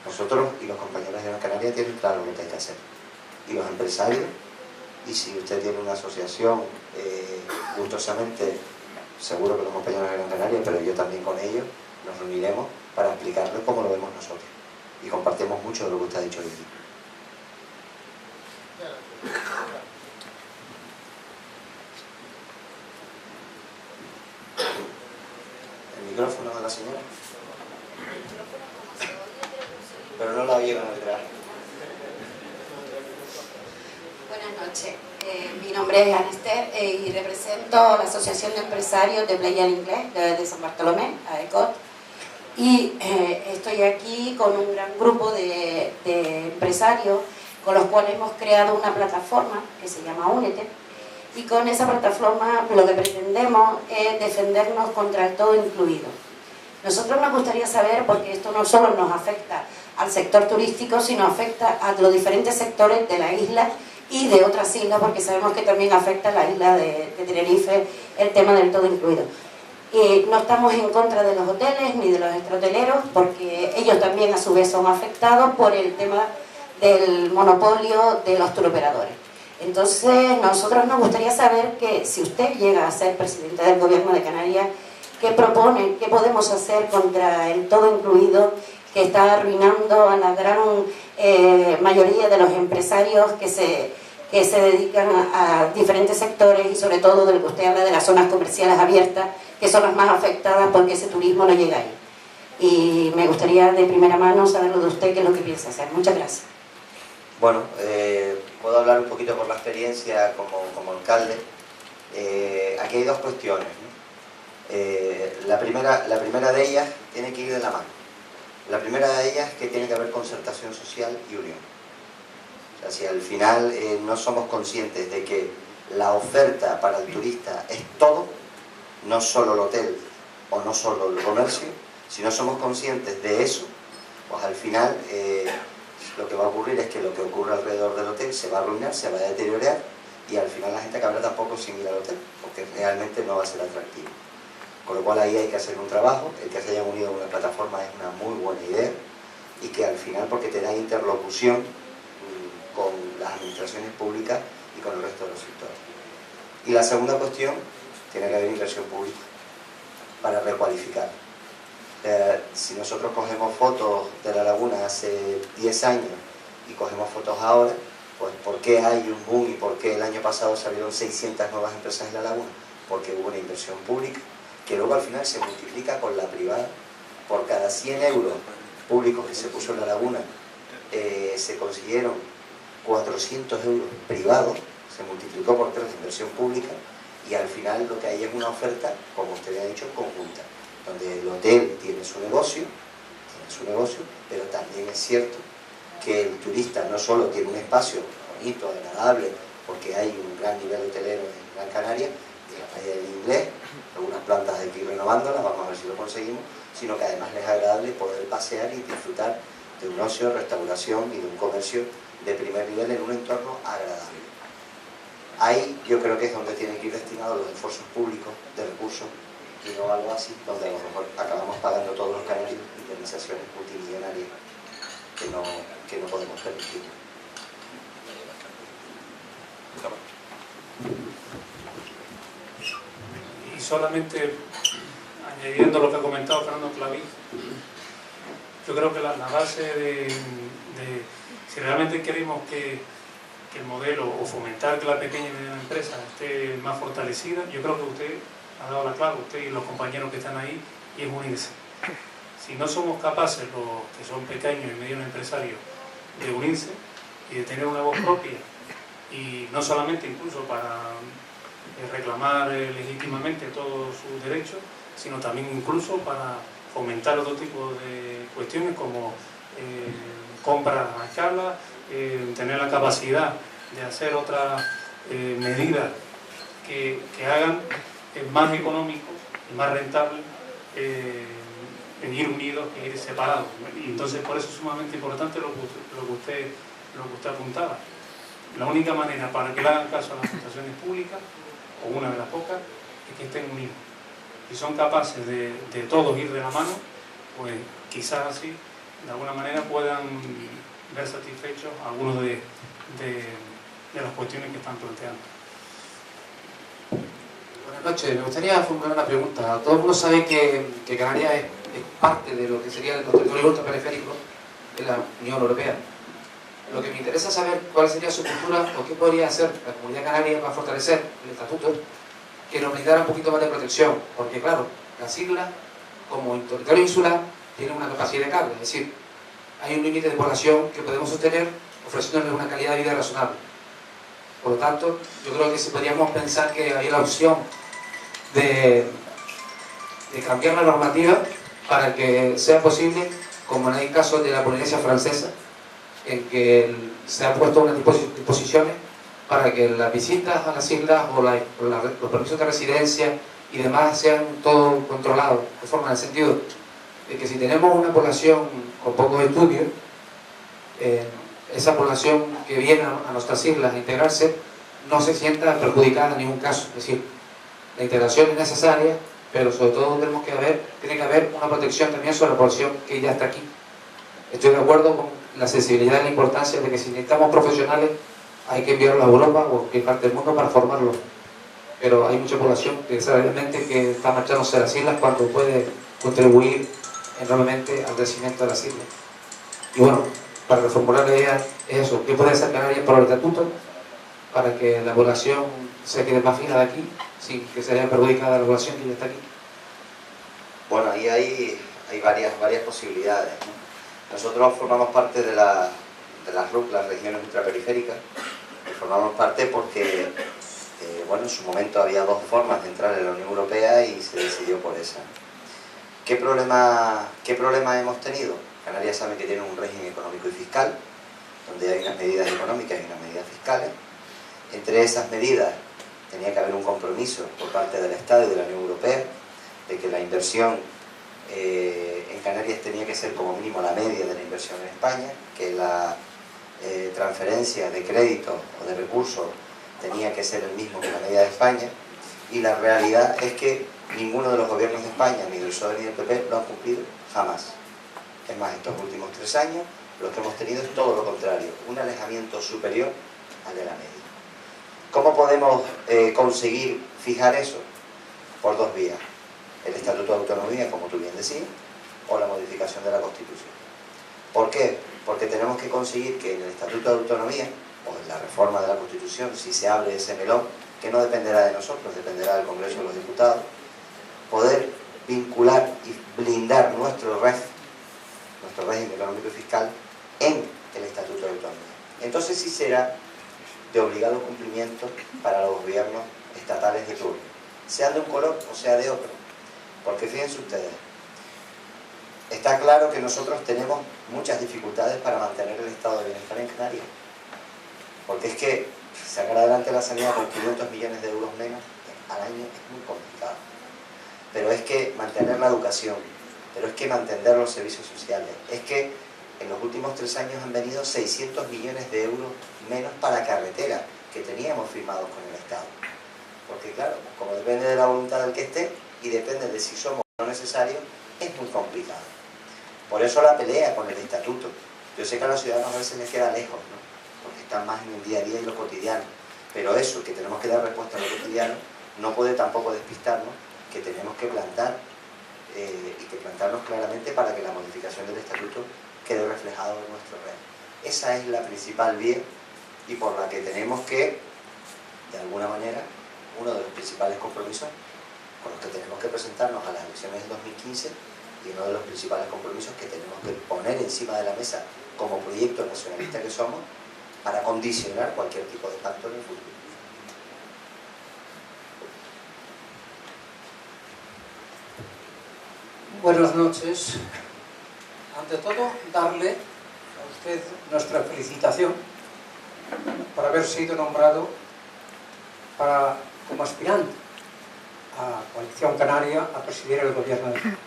Nosotros y los compañeros de Gran Canaria tienen claro lo que hay que hacer. Y los empresarios, y si usted tiene una asociación, gustosamente, seguro que los compañeros de Gran Canaria, pero yo también con ellos, nos reuniremos para explicarles cómo lo vemos nosotros. Y compartimos mucho de lo que usted ha dicho hoy aquí. El micrófono de la señora. Pero no la oyeron detrás. Buenas noches, mi nombre es Anester y represento a la Asociación de Empresarios de Playa del Inglés de San Bartolomé, AECOT, y estoy aquí con un gran grupo de empresarios con los cuales hemos creado una plataforma que se llama Únete, y con esa plataforma lo que pretendemos es defendernos contra el todo incluido. Nosotros nos gustaría saber, porque esto no solo nos afecta al sector turístico, sino afecta a los diferentes sectores de la isla y de otras islas, porque sabemos que también afecta a la isla de Tenerife el tema del todo incluido. No estamos en contra de los hoteles ni de los extrahoteleros, porque ellos también a su vez son afectados por el tema del monopolio de los turoperadores. Entonces, nosotros nos gustaría saber que si usted llega a ser presidente del Gobierno de Canarias, ¿qué propone, qué podemos hacer contra el todo incluido que está arruinando a la gran mayoría de los empresarios que se dedican a diferentes sectores, y sobre todo de lo que usted habla de las zonas comerciales abiertas, que son las más afectadas porque ese turismo no llega ahí? Y me gustaría de primera mano saberlo de usted, qué es lo que piensa hacer. Muchas gracias. Bueno, puedo hablar un poquito por la experiencia como alcalde. Aquí hay dos cuestiones, ¿no? La primera de ellas tiene que ir de la mano. La primera de ellas es que tiene que haber concertación social y unión. O sea, si al final no somos conscientes de que la oferta para el turista es todo, no solo el hotel o no solo el comercio, si no somos conscientes de eso, pues al final lo que va a ocurrir es que lo que ocurre alrededor del hotel se va a arruinar, se va a deteriorar, y al final la gente acabará tampoco sin ir al hotel, porque realmente no va a ser atractivo. Con lo cual ahí hay que hacer un trabajo. El que se hayan unido a una plataforma es una muy buena idea, y que al final, porque te da interlocución con las administraciones públicas y con el resto de los sectores. Y la segunda cuestión, tiene que haber inversión pública para recualificar. Si nosotros cogemos fotos de la laguna hace 10 años y cogemos fotos ahora, pues ¿por qué hay un boom y por qué el año pasado salieron 600 nuevas empresas en la laguna? Porque hubo una inversión pública que luego al final se multiplica con la privada. Por cada 100 euros públicos que se puso en la laguna, se consiguieron 400 euros privados, se multiplicó por 3 de inversión pública, y al final lo que hay es una oferta, como usted ha dicho, conjunta, donde el hotel tiene su negocio, pero también es cierto que el turista no solo tiene un espacio bonito, agradable, porque hay un gran nivel hotelero en Gran Canaria, de la playa del Inglés, algunas plantas hay que ir renovándolas, vamos a ver si lo conseguimos, sino que además les es agradable poder pasear y disfrutar de un ocio, restauración y de un comercio de primer nivel en un entorno agradable. Ahí yo creo que es donde tienen que ir destinados los esfuerzos públicos de recursos, y no algo así donde a lo mejor acabamos pagando todos los canarios indemnizaciones multimillonarias que no podemos permitir. Y solamente añadiendo lo que ha comentado Fernando Claví, yo creo que la base de si realmente queremos que el modelo, o fomentar que la pequeña y mediana empresa esté más fortalecida, yo creo que usted ha dado la clave, usted y los compañeros que están ahí, y es unirse. Si no somos capaces, los que son pequeños y medianos empresarios, de unirse y de tener una voz propia, y no solamente incluso para reclamar legítimamente todos sus derechos, sino también incluso para fomentar otro tipo de cuestiones como compras a escala, tener la capacidad de hacer otras medidas que hagan más económico y más rentable en ir unidos que ir separados. Y entonces por eso es sumamente importante lo que usted apuntaba. La única manera para que le hagan caso a las administraciones públicas, o una de las pocas, es que estén unidos. Si son capaces de todos ir de la mano, pues quizás así, de alguna manera, puedan ver satisfechos algunos de las cuestiones que están planteando. Buenas noches, me gustaría formular una pregunta. Todo el mundo sabe que Canarias es parte de lo que serían los territorios ultraperiféricos de la Unión Europea. Lo que me interesa es saber cuál sería su postura o qué podría hacer la Comunidad Canaria para fortalecer el estatuto que nos brindara un poquito más de protección, porque claro, las islas, como territorio insular, tienen una capacidad de carga, es decir, hay un límite de población que podemos sostener ofreciéndoles una calidad de vida razonable. Por lo tanto, yo creo que si podríamos pensar que hay la opción de cambiar la normativa para que sea posible, como en el caso de la Polinesia Francesa, en que se han puesto unas disposiciones para que las visitas a las islas o los permisos de residencia y demás sean todo controlados, de forma en el sentido de que si tenemos una población con pocos estudios, esa población que viene a nuestras islas a integrarse no se sienta perjudicada en ningún caso. Es decir, la integración es necesaria pero sobre todo tiene que haber una protección también sobre la población que ya está aquí. Estoy de acuerdo con la sensibilidad y la importancia de que si necesitamos profesionales hay que enviarlos a Europa o a cualquier parte del mundo para formarlos. Pero hay mucha población desgraciadamente que está marchándose a las islas cuando puede contribuir enormemente al crecimiento de las islas. Y bueno, para reformular la idea es eso, ¿qué puede hacer Canarias por el estatuto para que la población se quede más fija de aquí sin que se vea perjudicada la población que ya está aquí? Bueno, ahí hay varias posibilidades, ¿no? Nosotros formamos parte de las RUP, las regiones ultraperiféricas, y formamos parte porque bueno, en su momento había dos formas de entrar en la Unión Europea y se decidió por esa. ¿Qué problema hemos tenido? Canarias sabe que tiene un régimen económico y fiscal, donde hay unas medidas económicas y unas medidas fiscales. Entre esas medidas tenía que haber un compromiso por parte del Estado y de la Unión Europea de que la inversión en Canarias tenía que ser como mínimo la media de la inversión en España, que la transferencia de créditos o de recursos tenía que ser el mismo que la media de España, y la realidad es que ninguno de los gobiernos de España, ni del PSOE ni del PP, lo han cumplido jamás. Es más, estos últimos 3 años lo que hemos tenido es todo lo contrario, un alejamiento superior al de la media. ¿Cómo podemos conseguir fijar eso? Por 2 vías: el Estatuto de Autonomía, como tú bien decías, o la modificación de la Constitución. ¿Por qué? Porque tenemos que conseguir que en el Estatuto de Autonomía, o en la reforma de la Constitución, si se abre ese melón, que no dependerá de nosotros, dependerá del Congreso de los Diputados, poder vincular y blindar nuestro régimen económico y fiscal en el Estatuto de Autonomía. Entonces sí será de obligado cumplimiento para los gobiernos estatales de turno, sean de un color o sea de otro. Porque fíjense ustedes, está claro que nosotros tenemos muchas dificultades para mantener el estado de bienestar en Canarias. Porque es que sacar adelante la sanidad con 500 millones de euros menos al año es muy complicado. Pero es que mantener la educación, pero es que mantener los servicios sociales, es que en los últimos 3 años han venido 600 millones de euros menos para carretera que teníamos firmados con el Estado. Porque claro, como depende de la voluntad del que esté y depende de si somos o no necesarios, es muy complicado. Por eso la pelea con el estatuto. Yo sé que a los ciudadanos a veces les queda lejos, ¿no? Porque están más en el día a día y lo cotidiano. Pero eso, que tenemos que dar respuesta a lo cotidiano, no puede tampoco despistarnos que tenemos que plantar y que plantarnos claramente para que la modificación del estatuto quede reflejado en nuestro régimen. Esa es la principal vía y por la que tenemos que, de alguna manera, uno de los principales compromisos con los que tenemos que presentarnos a las elecciones del 2015 y uno de los principales compromisos que tenemos que poner encima de la mesa como proyecto nacionalista que somos para condicionar cualquier tipo de pacto en el futuro. Buenas noches. Ante todo, darle a usted nuestra felicitación por haber sido nombrado como aspirante a Coalición Canaria a presidir el gobierno de Canarias.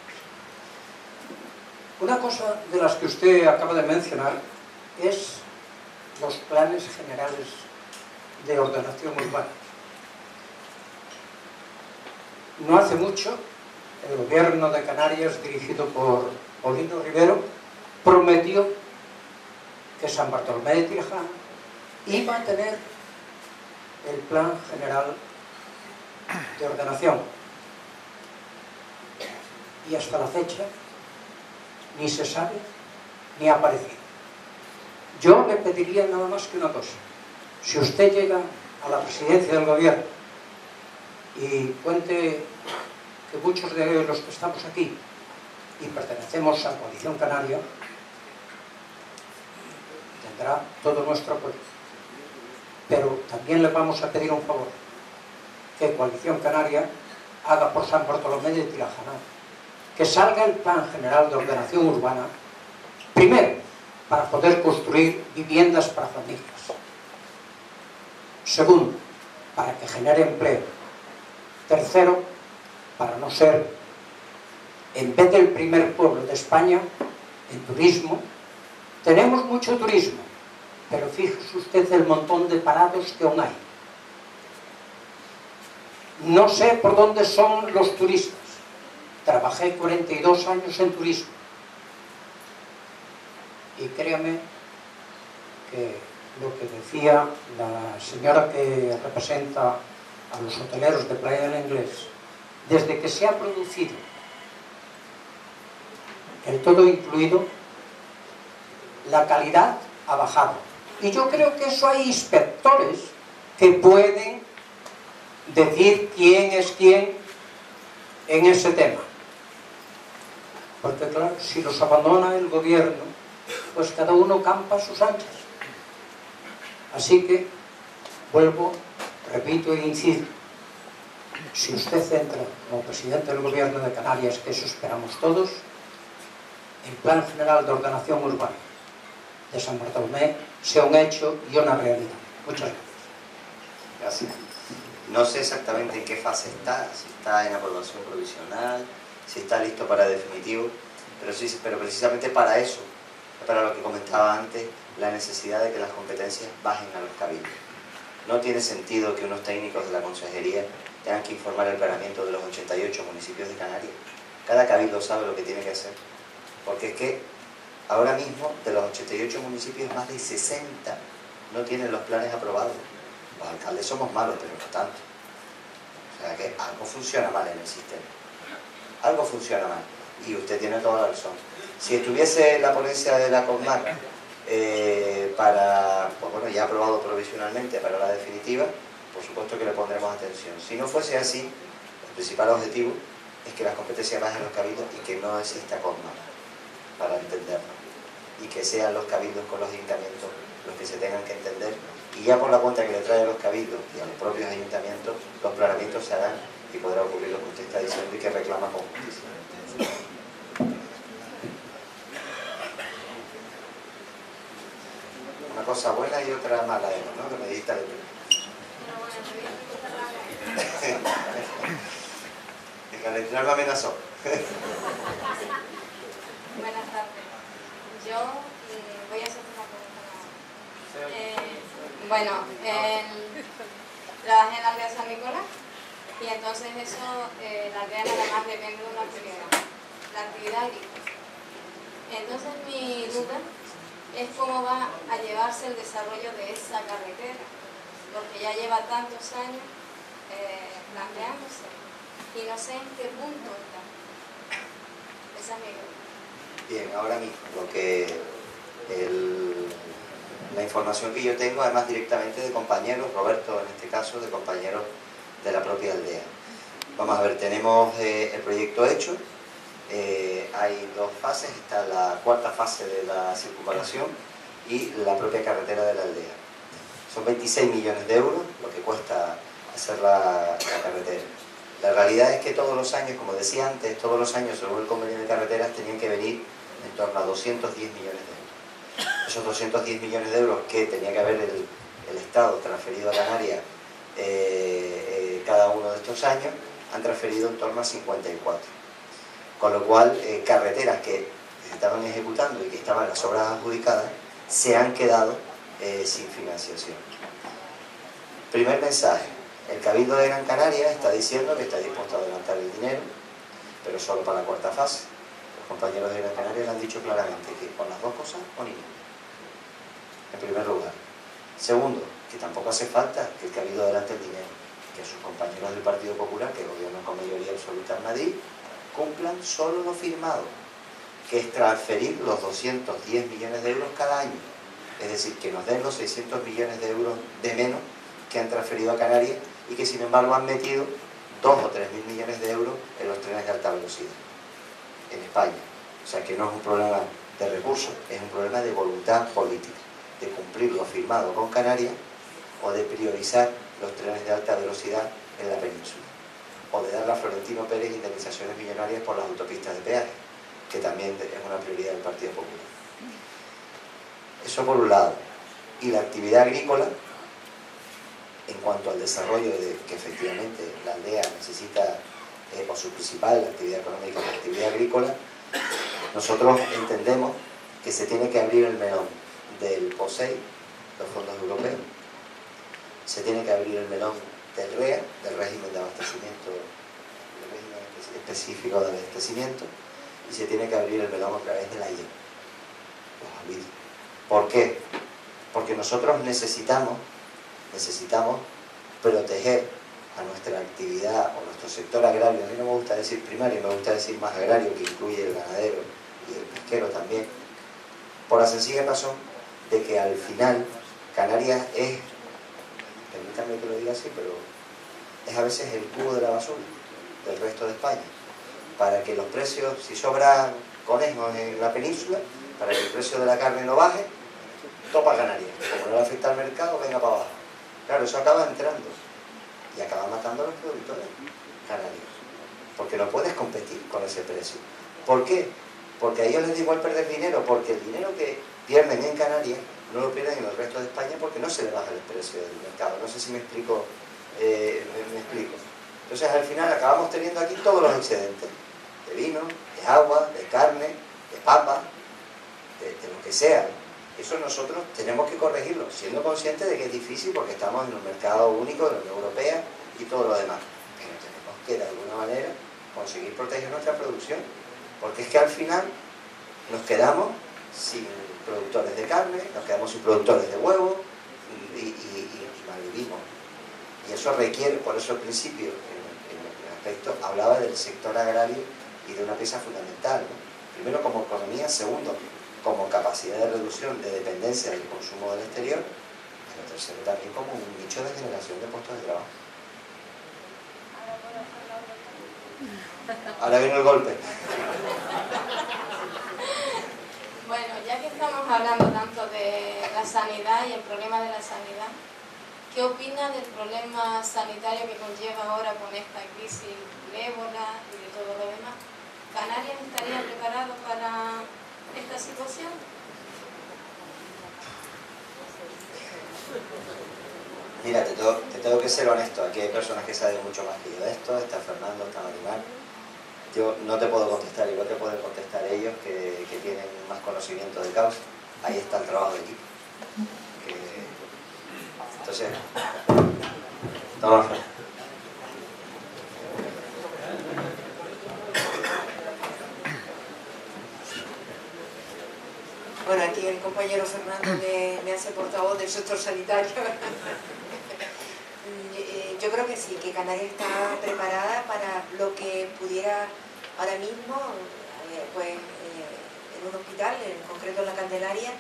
Una cosa de las que usted acaba de mencionar es los planes generales de ordenación urbana. No hace mucho, el gobierno de Canarias, dirigido por Paulino Rivero, prometió que San Bartolomé de Tirajana iba a tener el plan general de ordenación. Y hasta la fecha ni se sabe ni ha aparecido. Yo le pediría nada más que una cosa: si usted llega a la presidencia del gobierno y cuente que muchos de los que estamos aquí y pertenecemos a Coalición Canaria, tendrá todo nuestro apoyo. Pero también le vamos a pedir un favor: que Coalición Canaria haga por San Bartolomé de Tirajana que salga el plan general de ordenación urbana, primero, para poder construir viviendas para familias; segundo, para que genere empleo; tercero, para no ser, en vez del primer pueblo de España en turismo. Tenemos mucho turismo, pero fíjese usted el montón de parados que aún hay. No sé por dónde son los turistas, Trabajé 42 años en turismo. Y créame que lo que decía la señora que representa a los hoteleros de Playa del Inglés, desde que se ha producido el todo incluido, la calidad ha bajado. Y yo creo que eso hay inspectores que pueden decir quién es quién en ese tema. Porque claro, si los abandona el gobierno, pues cada uno campa a sus anchas. Así que, vuelvo, repito e incido, si usted entra como presidente del gobierno de Canarias, que eso esperamos todos, el Plan General de Ordenación Urbana de San Bartolomé sea un hecho y una realidad. Muchas gracias. Gracias. No sé exactamente en qué fase está, si está en aprobación provisional, si está listo para definitivo, pero precisamente para eso, para lo que comentaba antes, la necesidad de que las competencias bajen a los cabildos. No tiene sentido que unos técnicos de la consejería tengan que informar el planeamiento de los 88 municipios de Canarias. Cada cabildo sabe lo que tiene que hacer, porque es que ahora mismo de los 88 municipios más de 60 no tienen los planes aprobados. Los alcaldes somos malos, pero no tanto. O sea que algo funciona mal en el sistema. Algo funciona mal. Y usted tiene toda la razón. Si estuviese la ponencia de la CONMAC pues bueno, ya aprobado provisionalmente para la definitiva, por supuesto que le pondremos atención. Si no fuese así, el principal objetivo es que las competencias bajen a los cabildos y que no exista CONMAC, para entenderlo. Y que sean los cabildos con los ayuntamientos los que se tengan que entender, y ya por la cuenta que le trae a los cabildos y a los propios ayuntamientos, los planeamientos se harán y podrá ocurrir lo que usted está diciendo y que reclama con justicia. Una cosa buena y otra mala, ¿no? Que me dijiste de el calendario me amenazó. Buenas tardes. Yo voy a hacer una pregunta. Bueno, trabajé en la aldea San Nicolás y entonces eso, la aldea nada más depende de una actividad, la actividad agrícola. Entonces mi duda es cómo va a llevarse el desarrollo de esa carretera, porque ya lleva tantos años planteándose y no sé en qué punto está. Esa es mi pregunta. Bien, ahora mismo la información que yo tengo, además directamente de compañeros, Roberto en este caso, de compañeros de la propia aldea. Vamos a ver, tenemos el proyecto hecho, hay dos fases, está la cuarta fase de la circunvalación y la propia carretera de la aldea. Son 26 millones de euros lo que cuesta hacer la carretera. La realidad es que todos los años, como decía antes, todos los años según el convenio de carreteras tenían que venir en torno a 210 millones de euros. Esos 210 millones de euros que tenía que haber el Estado transferido a Canarias cada uno de estos años, han transferido en torno a 54. Con lo cual, carreteras que se estaban ejecutando y que estaban las obras adjudicadas, se han quedado sin financiación. Primer mensaje. El Cabildo de Gran Canaria está diciendo que está dispuesto a adelantar el dinero, pero solo para la cuarta fase. Los compañeros de Gran Canaria le han dicho claramente que con las dos cosas o ninguna. En primer lugar. Segundo, que tampoco hace falta que el Cabildo adelante el dinero, que sus compañeros del Partido Popular, que gobiernan con mayoría absoluta en Madrid, cumplan solo lo firmado, que es transferir los 210 millones de euros cada año. Es decir, que nos den los 600 millones de euros de menos que han transferido a Canarias y que sin embargo han metido 2 o 3 mil millones de euros en los trenes de alta velocidad en España. O sea que no es un problema de recursos, es un problema de voluntad política, de cumplir lo firmado con Canarias o de priorizar los trenes de alta velocidad en la península, o de darle a Florentino Pérez indemnizaciones millonarias por las autopistas de peaje, que también es una prioridad del Partido Popular. Eso por un lado. Y la actividad agrícola, en cuanto al desarrollo de que efectivamente la aldea necesita, o su principal actividad económica es la actividad agrícola, nosotros entendemos que se tiene que abrir el melón del POSEI, los fondos europeos, se tiene que abrir el melón del REA, del régimen de abastecimiento, del régimen específico de abastecimiento y se tiene que abrir el melón a través de la IE. ¿Por qué? Porque nosotros necesitamos proteger a nuestra actividad o nuestro sector agrario. A mí no me gusta decir primario, me gusta decir más agrario, que incluye el ganadero y el pesquero también, por la sencilla razón de que al final Canarias es, permítanme que lo diga así, pero es a veces el cubo de la basura del resto de España, para que los precios, si sobran conejos en la península, para que el precio de la carne no baje, topa Canarias. Como no le afecta al mercado, venga para abajo. Claro, eso acaba entrando y acaba matando a los productores canarios, porque no puedes competir con ese precio. ¿Por qué? Porque a ellos les da igual perder dinero, porque el dinero que pierden en Canarias no lo pierden en el resto de España porque no se le baja el precio del mercado. No sé si me explico. Me explico. Entonces al final acabamos teniendo aquí todos los excedentes de vino, de agua, de carne, de papa, de lo que sea. Eso nosotros tenemos que corregirlo, siendo conscientes de que es difícil porque estamos en un mercado único de la Unión Europea y todo lo demás. Pero tenemos que de alguna manera conseguir proteger nuestra producción, porque es que al final nos quedamos sin productores de carne, nos quedamos sin productores de huevos y malvivimos. Y eso requiere, por eso al principio, en el aspecto, hablaba del sector agrario y de una pieza fundamental, ¿no? Primero como economía, segundo como capacidad de reducción de dependencia del consumo del exterior, pero tercero también como un nicho de generación de puestos de trabajo. Ahora viene el golpe. Bueno, ya que estamos hablando tanto de la sanidad y el problema de la sanidad, ¿qué opina del problema sanitario que conlleva ahora con esta crisis de ébola y de todo lo demás? ¿Canarias estaría preparado para esta situación? Mira, te tengo que ser honesto. Aquí hay personas que saben mucho más que yo de esto. Está Fernando, está Marimar. Yo no te puedo contestar, igual te pueden contestar ellos que tienen más conocimiento de causa. Ahí está el trabajo de equipo. Entonces, toma. Bueno, aquí el compañero Fernando me hace portavoz del sector sanitario. Yo creo que sí, que Canarias está preparada para lo que pudiera ahora mismo, pues en un hospital, en concreto en la Candelaria,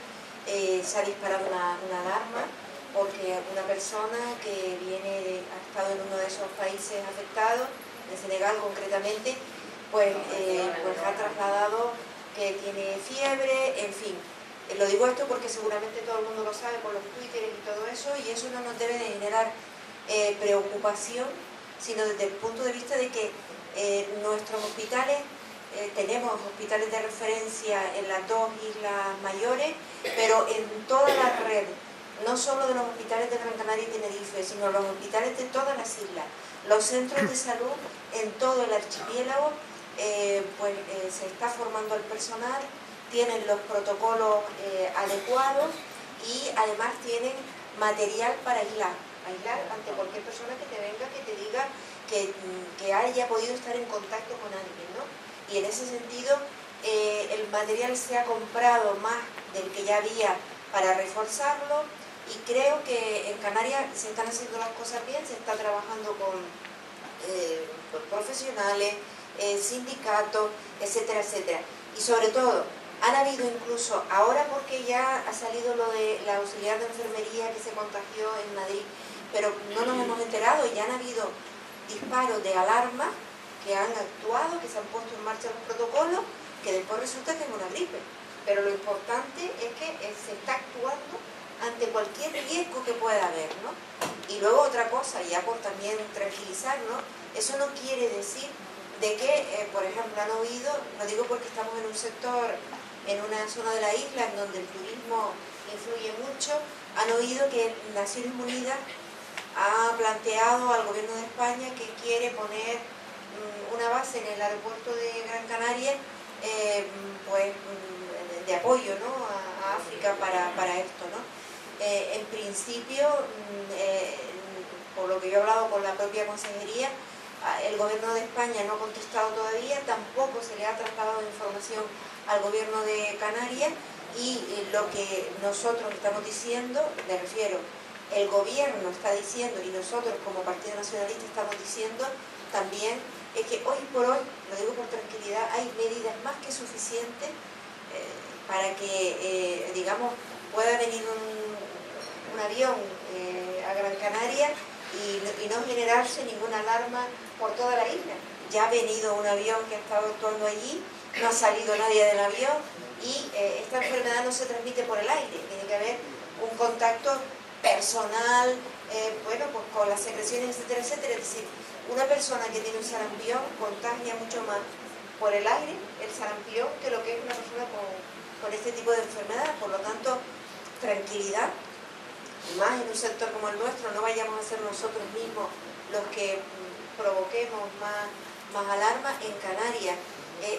se ha disparado una alarma porque una persona que ha estado en uno de esos países afectados, en Senegal concretamente, pues ha trasladado que tiene fiebre, en fin. Lo digo esto porque seguramente todo el mundo lo sabe por los Twitter y todo eso, y eso no nos debe de generar preocupación, sino desde el punto de vista de que nuestros hospitales, tenemos hospitales de referencia en las dos islas mayores, pero en toda la red, no solo de los hospitales de Gran Canaria y Tenerife, sino los hospitales de todas las islas, los centros de salud en todo el archipiélago, se está formando el personal, tienen los protocolos adecuados y además tienen material para aislar ante cualquier persona que te venga, que te diga que haya podido estar en contacto con alguien, ¿no? Y en ese sentido el material se ha comprado más del que ya había para reforzarlo, y creo que en Canarias se están haciendo las cosas bien, se está trabajando con profesionales, sindicatos, etcétera, etcétera. Y sobre todo, han habido incluso, ahora porque ya ha salido lo de la auxiliar de enfermería que se contagió en Madrid, pero no nos hemos enterado, y ya han habido disparos de alarma que han actuado, que se han puesto en marcha los protocolos, que después resulta que es una gripe. Pero lo importante es que se está actuando ante cualquier riesgo que pueda haber, ¿no? Y luego otra cosa, ya por también tranquilizarnos, eso no quiere decir de que, por ejemplo, han oído, lo digo porque estamos en un sector, en una zona de la isla en donde el turismo influye mucho, han oído que Naciones Unidas ha planteado al gobierno de España que quiere poner una base en el aeropuerto de Gran Canaria, de apoyo, ¿no?, a África para esto, ¿no? En principio, por lo que yo he hablado con la propia consejería, el gobierno de España no ha contestado todavía, tampoco se le ha trasladado información al gobierno de Canarias, y lo que nosotros estamos diciendo, me refiero, el gobierno está diciendo y nosotros como Partido Nacionalista estamos diciendo también, es que hoy por hoy, lo digo por tranquilidad, hay medidas más que suficientes para que, digamos, pueda venir un avión a Gran Canaria y no generarse ninguna alarma por toda la isla. Ya ha venido un avión que ha estado actuando allí, no ha salido nadie del avión, y esta enfermedad no se transmite por el aire, tiene que haber un contacto personal, bueno, pues con las secreciones, etcétera, etcétera. Es decir, una persona que tiene un sarampión contagia mucho más por el aire el sarampión que lo que es una persona con este tipo de enfermedad. Por lo tanto, tranquilidad, y más en un sector como el nuestro, no vayamos a ser nosotros mismos los que provoquemos más alarma. En Canarias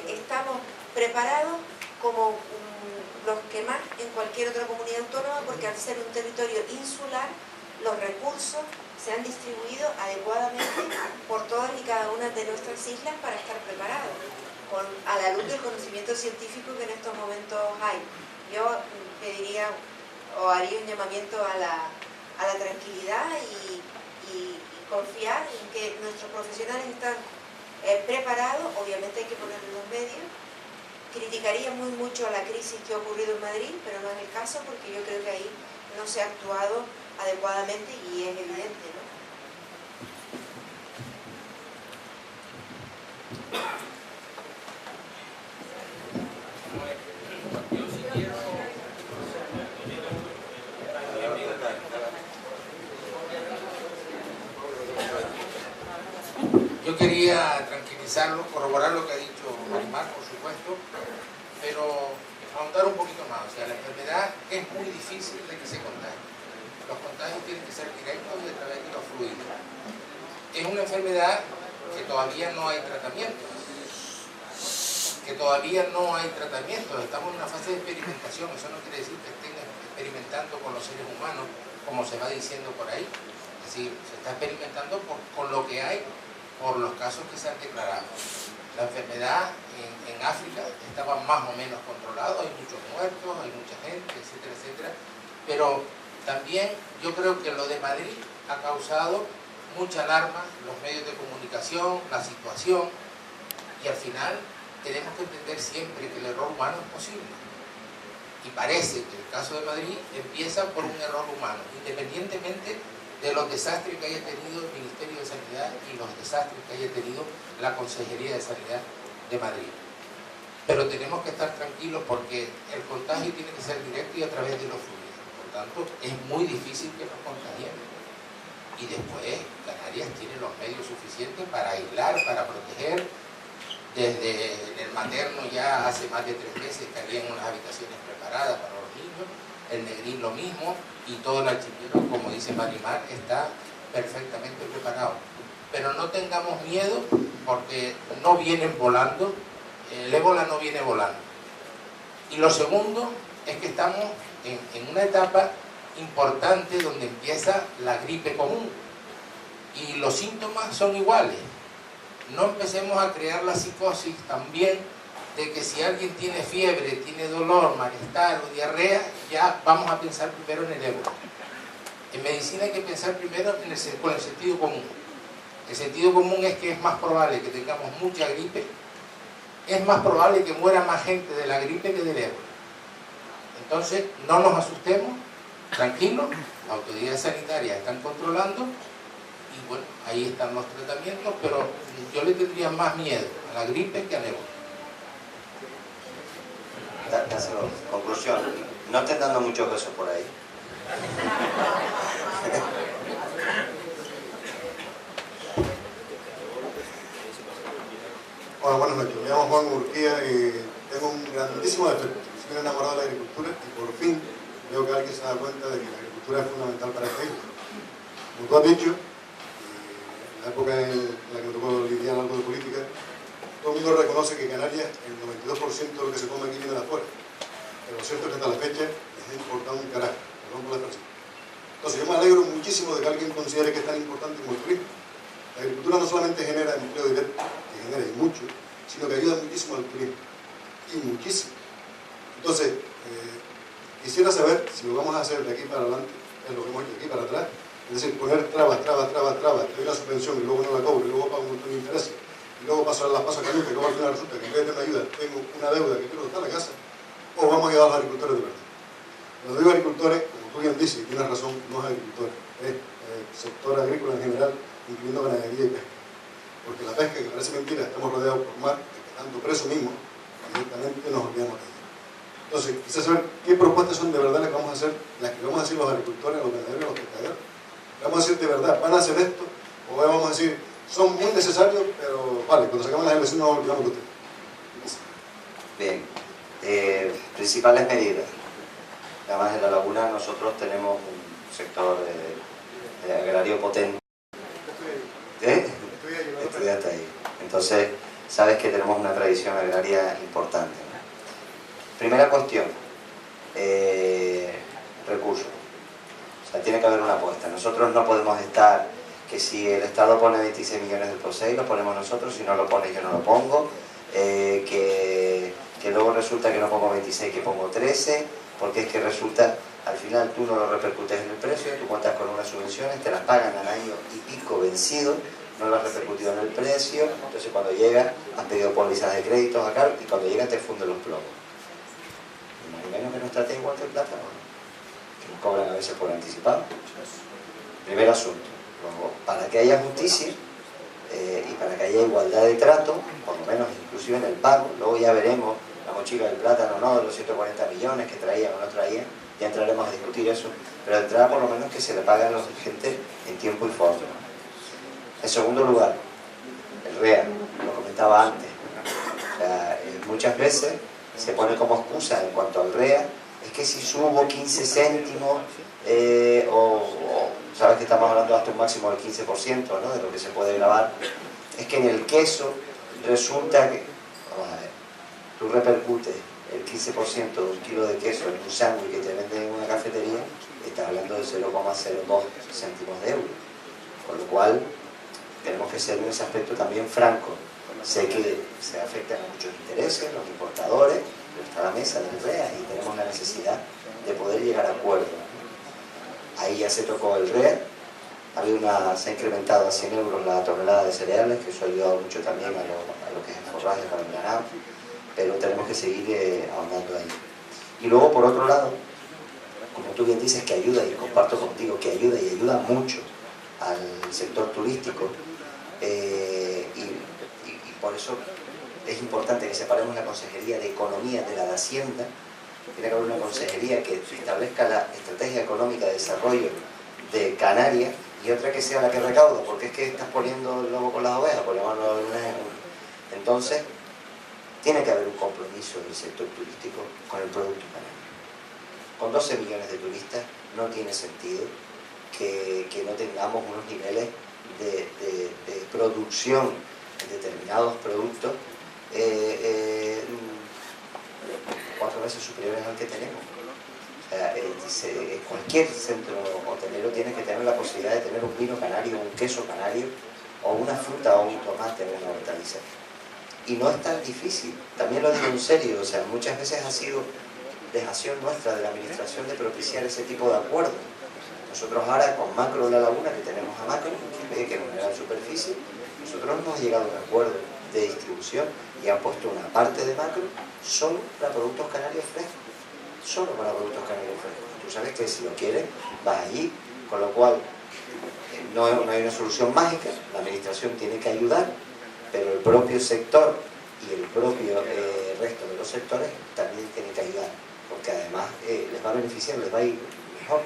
estamos preparados como los que más en cualquier otra comunidad autónoma, porque al ser un territorio insular, los recursos se han distribuido adecuadamente por todas y cada una de nuestras islas para estar preparados, a la luz del conocimiento científico que en estos momentos hay. Yo pediría o haría un llamamiento a la tranquilidad y confiar en que nuestros profesionales están preparados. Obviamente hay que ponerle los medios. Criticaría mucho la crisis que ha ocurrido en Madrid, pero no es el caso, porque yo creo que ahí no se ha actuado adecuadamente y es evidente, ¿no? Yo quería tranquilizarlo, corroborar lo que ha dicho Marimar, por supuesto, pero ahondar un poquito más. O sea, la enfermedad es muy difícil de que se contagie. Los contagios tienen que ser directos y a través de los fluidos. Es una enfermedad que todavía no hay tratamiento. Estamos en una fase de experimentación. Eso no quiere decir que estén experimentando con los seres humanos, como se va diciendo por ahí. Es decir, se está experimentando con lo que hay, por los casos que se han declarado. La enfermedad en África estaba más o menos controlada, hay muchos muertos, hay mucha gente, etcétera, etcétera, pero también yo creo que lo de Madrid ha causado mucha alarma, los medios de comunicación, la situación, y al final tenemos que entender siempre que el error humano es posible. Y parece que el caso de Madrid empieza por un error humano, independientemente de los desastres que haya tenido el Ministerio de Sanidad y los desastres que haya tenido la Consejería de Sanidad de Madrid. Pero tenemos que estar tranquilos porque el contagio tiene que ser directo y a través de los fluidos. Por tanto, es muy difícil que nos contagiemos. Y después, Canarias tiene los medios suficientes para aislar, para proteger. Desde el materno ya hace más de 3 meses que habían unas habitaciones preparadas para los niños, el Negrín lo mismo, y todo el archipiélago, como dice Marimar, está perfectamente preparado. Pero no tengamos miedo porque no vienen volando, el ébola no viene volando. Y lo segundo es que estamos en una etapa importante donde empieza la gripe común y los síntomas son iguales. No empecemos a crear la psicosis también de que si alguien tiene fiebre, tiene dolor, malestar o diarrea, ya vamos a pensar primero en el ébola. En medicina hay que pensar primero con el sentido común. El sentido común es que es más probable que tengamos mucha gripe, es más probable que muera más gente de la gripe que del ébola. Entonces, no nos asustemos, tranquilos, las autoridades sanitarias están controlando y bueno, ahí están los tratamientos, pero yo le tendría más miedo a la gripe que al ébola. Conclusión, no estén dando muchos besos por ahí. Hola, buenas noches. Me llamo Juan Urquía y tengo un grandísimo defecto. Soy enamorado de la agricultura y por fin veo que alguien se da cuenta de que la agricultura es fundamental para este país. Como tú has dicho, en la época en la que me tocó lidiar algo de política, todo el mundo reconoce que Canarias, el 92% de lo que se come aquí viene de afuera. Pero lo cierto es que hasta la fecha les ha importado un carajo, perdón por la expresión. Entonces yo me alegro muchísimo de que alguien considere que es tan importante como el turismo. La agricultura no solamente genera empleo directo, que genera y mucho, sino que ayuda muchísimo al turismo, y muchísimo. Entonces, quisiera saber si lo vamos a hacer de aquí para adelante, es lo que hemos hecho de aquí para atrás, es decir, poner trabas, te doy la subvención y luego no la cobro, y luego pago un montón de intereses, y luego paso a las pasos a canuta, y luego al final resulta que en vez de tener ayuda tengo una deuda que quiero botar a la casa, o vamos a ayudar a los agricultores de verdad. Cuando digo agricultores, como tú bien dices, y tienes razón, no es agricultores, es sector agrícola en general, incluyendo ganadería y pesca. Porque la pesca, que parece mentira, estamos rodeados por mar, tanto preso mismo, directamente nos olvidamos de ella. Entonces, quise saber qué propuestas son de verdad las que vamos a hacer, las que vamos a decir los agricultores, los ganaderos, los pescadores. Vamos a decir de verdad, ¿van a hacer esto? O vamos a decir, son muy necesarios, pero vale, cuando sacamos las elecciones nos olvidamos de ustedes. Bien, principales medidas. Además, en La Laguna nosotros tenemos un sector agrario potente. Estudiaste ahí. Entonces, sabes que tenemos una tradición agraria importante, ¿no? Primera cuestión, recursos. O sea, tiene que haber una apuesta. Nosotros no podemos estar que si el Estado pone 26 millones del POSEI, lo ponemos nosotros, si no lo pone yo no lo pongo, que luego resulta que no pongo 26, que pongo 13, porque es que resulta, al final tú no lo repercutes en el precio, tú cuentas con unas subvenciones, te las pagan al año y pico vencido, no lo has repercutido en el precio, entonces cuando llega has pedido pólizas de créditos acá y cuando llega te funden los plomos. Y más o menos que nos trate igual que el plátano, que nos cobran a veces por anticipado. Primer asunto. Luego, para que haya justicia y para que haya igualdad de trato, por lo menos inclusive en el pago, luego ya veremos la mochila del plátano, no, de los 140 millones que traían o no traían, ya entraremos a discutir eso, pero de entrada por lo menos que se le pague a los dirigentes en tiempo y forma. En segundo lugar, el REA, lo comentaba antes, o sea, muchas veces se pone como excusa en cuanto al REA, es que si subo 15 céntimos, sabes que estamos hablando hasta un máximo del 15%, ¿no?, de lo que se puede grabar, es que en el queso resulta que, vamos a ver, tú repercutes el 15% de un kilo de queso en un sándwich que te venden en una cafetería, estás hablando de 0,02 céntimos de euro, con lo cual tenemos que ser en ese aspecto también francos. Sé que se afectan a muchos intereses, los importadores, pero está la mesa del REA y tenemos la necesidad de poder llegar a acuerdos. Ahí ya se tocó el REA, se ha incrementado a 100 euros la tonelada de cereales, que eso ha ayudado mucho también a lo que es el forraje para el ganado, pero tenemos que seguir ahondando ahí. Y luego, por otro lado, como tú bien dices, que ayuda, y comparto contigo, que ayuda y ayuda mucho al sector turístico, y por eso es importante que separemos la Consejería de Economía de la de Hacienda. Tiene que haber una consejería que establezca la estrategia económica de desarrollo de Canarias y otra que sea la que recauda, porque es que estás poniendo el lobo con las ovejas, por llamarlo de alguna manera. Entonces, tiene que haber un compromiso del sector turístico con el producto canario. Con 12 millones de turistas no tiene sentido que no tengamos unos niveles de producción de determinados productos 4 veces superiores al que tenemos. O sea, cualquier centro hotelero tiene que tener la posibilidad de tener un vino canario, un queso canario, o una fruta o un tomate o una hortaliza. Y no es tan difícil, también lo digo en serio, o sea, muchas veces ha sido dejación nuestra de la administración de propiciar ese tipo de acuerdos. Nosotros ahora con Macro La Laguna, que tenemos a Macro, que nos da superficie, nosotros hemos llegado a un acuerdo de distribución y han puesto una parte de Macro solo para productos canarios frescos, solo para productos canarios frescos. Tú sabes que si lo quieres, vas allí, con lo cual no hay una solución mágica, la administración tiene que ayudar, pero el propio sector y el propio resto de los sectores también tienen que ayudar, porque además les va a beneficiar, les va a ir mejor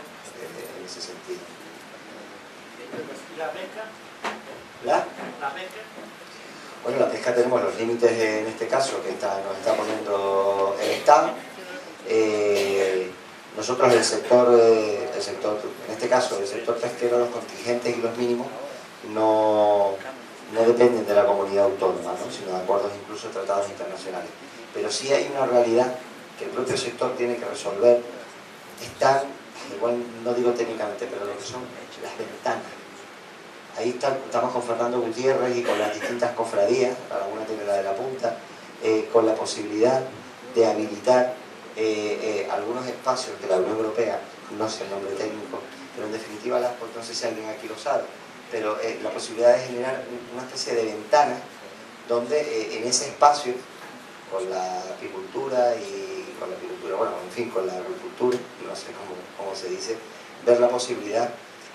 en ese sentido. ¿La pesca? ¿La pesca? Bueno, la pesca tenemos los límites en este caso que nos está poniendo el Estado. Nosotros el sector, en este caso el sector pesquero, los contingentes y los mínimos no dependen de la comunidad autónoma, ¿no?, sino de acuerdos incluso tratados internacionales. Pero sí hay una realidad que el propio sector tiene que resolver. Están, igual no digo técnicamente, pero lo que son las ventanas. ahí estamos con Fernando Gutiérrez y con las distintas cofradías, La Laguna tiene la de la punta, con la posibilidad de habilitar algunos espacios de la Unión Europea, no sé el nombre técnico, pero en definitiva, no sé si alguien aquí lo sabe, pero la posibilidad de generar una especie de ventana donde en ese espacio, con la apicultura y con la apicultura, bueno, en fin, con la agricultura, no sé cómo se dice, ver la posibilidad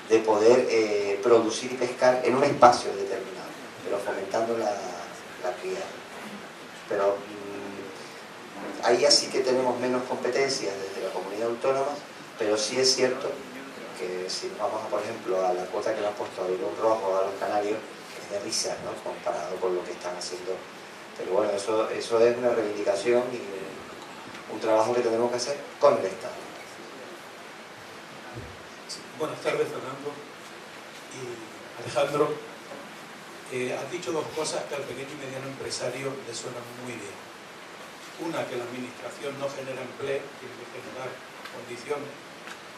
de poder producir y pescar en un espacio determinado, pero fomentando la cría. Pero ahí así que tenemos menos competencias desde la comunidad autónoma, pero sí es cierto que si vamos, por ejemplo, a la cuota que le han puesto a Bilbao Rojo, a los canarios, es de risa, ¿no?, comparado con lo que están haciendo. Pero bueno, eso es una reivindicación y un trabajo que tenemos que hacer con el Estado. Buenas tardes, Fernando y Alejandro. Has dicho dos cosas que al pequeño y mediano empresario le suenan muy bien. Una, que la administración no genera empleo, tiene que generar condiciones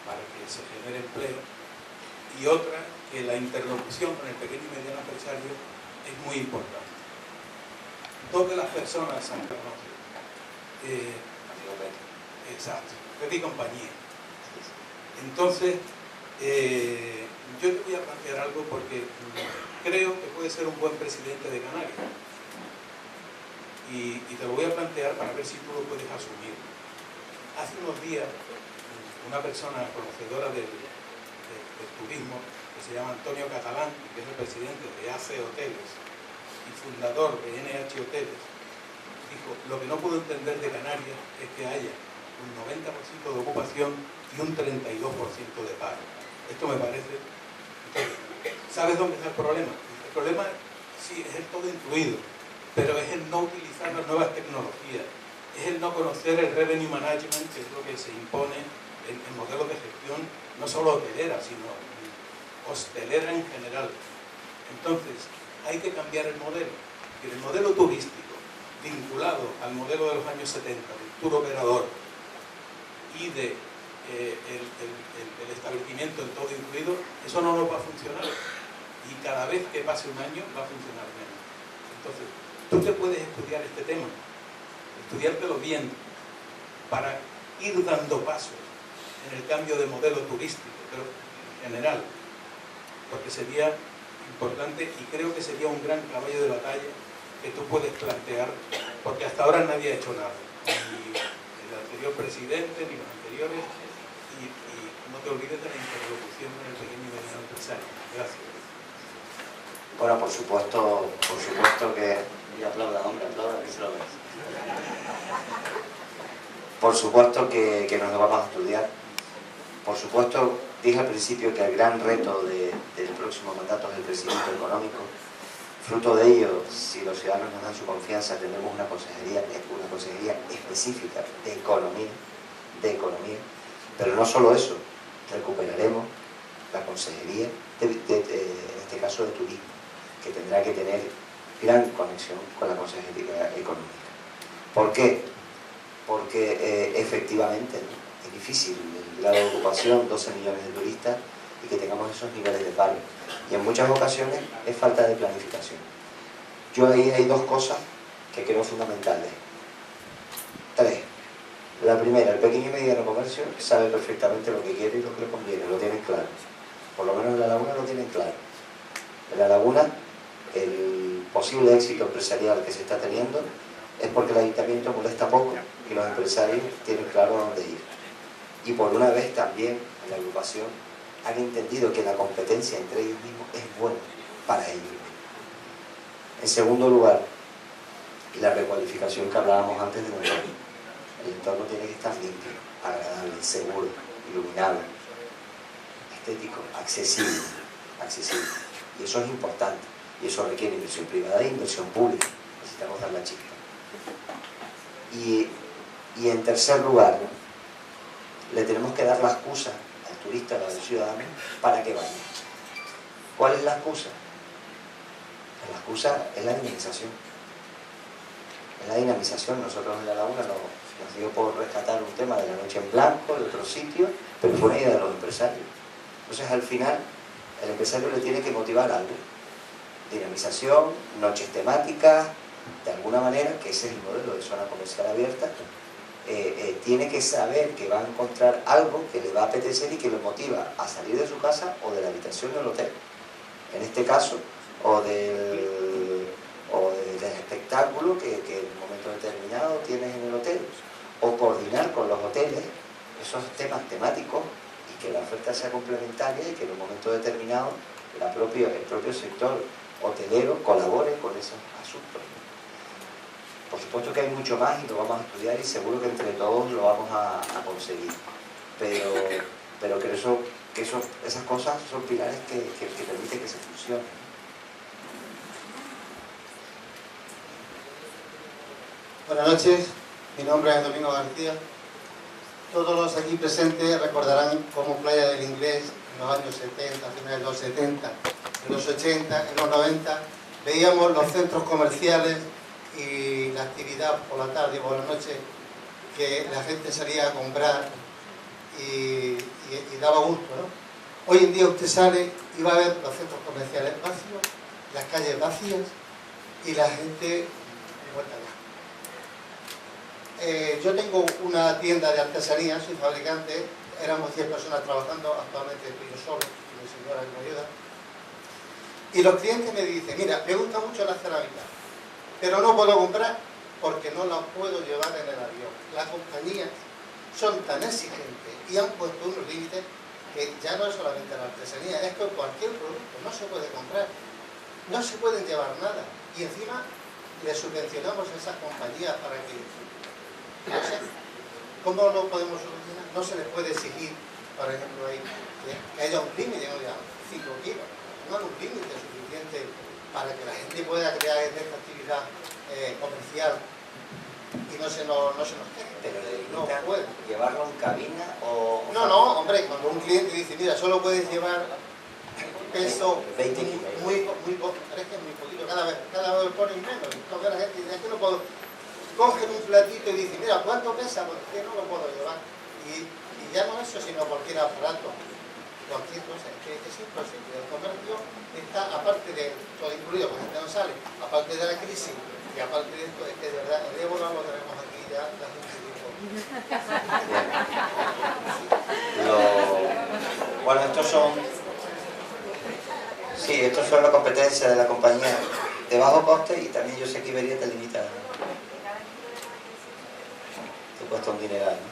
para que se genere empleo. Y otra, que la interlocución con el pequeño y mediano empresario es muy importante. Dos de las personas han conocido. Exacto, Pepe y compañía. Entonces, yo te voy a plantear algo porque creo que puede ser un buen presidente de Canarias. Y te lo voy a plantear para ver si tú lo puedes asumir. Hace unos días, una persona conocedora del turismo, que se llama Antonio Catalán, que es el presidente de AC Hoteles y fundador de NH Hoteles, dijo: lo que no puedo entender de Canarias es que haya un 90% de ocupación y un 32% de paro. Esto me parece... Entonces, ¿sabes dónde está el problema? El problema, sí, es el todo incluido, pero es el no utilizar las nuevas tecnologías, es el no conocer el revenue management, que es lo que se impone en modelos de gestión, no solo hotelera, sino hostelera en general. Entonces, hay que cambiar el modelo. Y el modelo turístico, vinculado al modelo de los años 70, del tour operador y de el establecimiento en todo incluido, eso no nos va a funcionar. Y cada vez que pase un año va a funcionar menos. Entonces, tú te puedes estudiar este tema, estudiártelo bien, para ir dando pasos en el cambio de modelo turístico, pero en general, porque sería importante y creo que sería un gran caballo de batalla que tú puedes plantear, porque hasta ahora nadie ha hecho nada, ni el anterior presidente, ni los anteriores, y no te olvides de la interlocución con el pequeño y mediano empresario. Gracias. Bueno, por supuesto que... Y aplauda, hombre, aplauda, que se lo ves. Por supuesto que nos lo vamos a estudiar. Por supuesto, dije al principio que el gran reto del próximo mandato es el crecimiento económico. Fruto de ello, si los ciudadanos nos dan su confianza, tendremos una consejería específica de economía, pero no solo eso, recuperaremos la consejería, en este caso de turismo, que tendrá que tener gran conexión con la consejería económica. ¿Por qué? Porque efectivamente es difícil el grado de ocupación, 12 millones de turistas, y que tengamos esos niveles de paro. Y en muchas ocasiones es falta de planificación. Yo ahí hay dos cosas que creo fundamentales. Tres. La primera, el pequeño y mediano comercio sabe perfectamente lo que quiere y lo que le conviene, lo tienen claro. Por lo menos en La Laguna lo tienen claro. En La Laguna, el posible éxito empresarial que se está teniendo es porque el ayuntamiento molesta poco y los empresarios tienen claro a dónde ir. Y por una vez también en la agrupación han entendido que la competencia entre ellos mismos es buena para ellos. En segundo lugar, la recualificación que hablábamos antes del entorno. El entorno tiene que estar limpio, agradable, seguro, iluminado, estético, accesible. Y eso es importante. Y eso requiere inversión privada e inversión pública. Necesitamos dar la chispa. Y en tercer lugar, le tenemos que dar la excusa al turista, al ciudadano, para que vaya. ¿Cuál es la excusa? La excusa es la dinamización. Es la dinamización. Nosotros en La Laguna nos dio por rescatar un tema de la noche en blanco, de otro sitio, pero fue una idea de los empresarios. Entonces, al final, El empresario le tiene que motivar algo. Dinamización, noches temáticas, de alguna manera, que ese es el modelo de zona comercial abierta. Tiene que saber que va a encontrar algo que le va a apetecer y que lo motiva a salir de su casa o de la habitación del hotel, en este caso, o del espectáculo que en un momento determinado tienes en el hotel, o coordinar con los hoteles esos temas temáticos y que la oferta sea complementaria y que en un momento determinado el propio sector hotelero colabore con esos asuntos. Por supuesto que hay mucho más y lo vamos a estudiar y seguro que entre todos lo vamos a conseguir, pero creo que esas cosas son pilares que permiten que se funcione. Buenas noches, mi nombre es Domingo García. Todos los aquí presentes recordarán cómo Playa del Inglés en los años 70, a finales de los 70, en los 80, en los 90, veíamos los centros comerciales y la actividad por la tarde y por la noche, que la gente salía a comprar y daba gusto, ¿no? Hoy en día usted sale y va a ver los centros comerciales vacíos, las calles vacías y la gente de vuelta allá. Yo tengo una tienda de artesanía, soy fabricante, éramos 10 personas trabajando, actualmente estoy yo solo, y mi señora que me ayuda. Y los clientes me dicen, mira, me gusta mucho la cerámica, pero no puedo comprar porque no la puedo llevar en el avión. Las compañías son tan exigentes y han puesto unos límites que ya no es solamente la artesanía, es que cualquier producto no se puede comprar, no se pueden llevar nada. Y encima le subvencionamos a esas compañías para que... No sé, ¿cómo lo podemos solucionar? No se les puede exigir, por ejemplo, ahí, que haya un límite, no digan 5 kilos, no hay un límite suficiente para que la gente pueda crear esta actividad comercial y no se nos queje. Pero no puede. ¿Llevarlo en cabina o...? No, hombre, cuando un cliente dice, mira, solo puedes llevar peso 20 kilos. Muy poco, parece que es muy poquito, cada vez ponen menos. Entonces la gente dice, es que no puedo... Cogen un platito y dicen, mira, ¿cuánto pesa? Porque no lo puedo llevar. Y ya no eso, sino cualquier aparato, cualquier cosa. Es imposible. El comercio está, aparte de todo incluido, porque gente no sale, aparte de la crisis y aparte de esto, es que de verdad, el ébola lo tenemos aquí ya de hace mucho tiempo. Bueno, estos son la competencia de la compañía de bajo coste y también yo sé que Iberia te limita. Te cuesta un dineral, ¿no?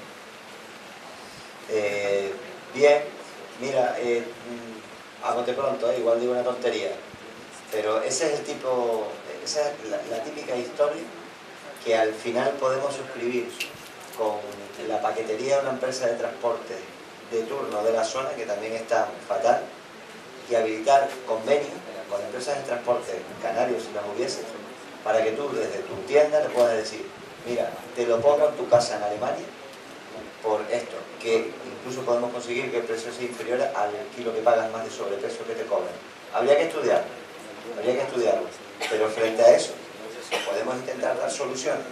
Bien, mira, a bote pronto, igual digo una tontería, pero ese es el tipo, esa es la típica historia que al final podemos suscribir con la paquetería de una empresa de transporte de turno de la zona, que también está fatal, y habilitar convenios con empresas de transporte canarios si las hubiese, para que tú desde tu tienda le puedas decir, mira, te lo pongo en tu casa en Alemania por esto, que incluso podemos conseguir que el precio sea inferior al kilo que pagas más de sobrepeso que te cobran. Habría que estudiarlo, pero frente a eso podemos intentar dar soluciones. En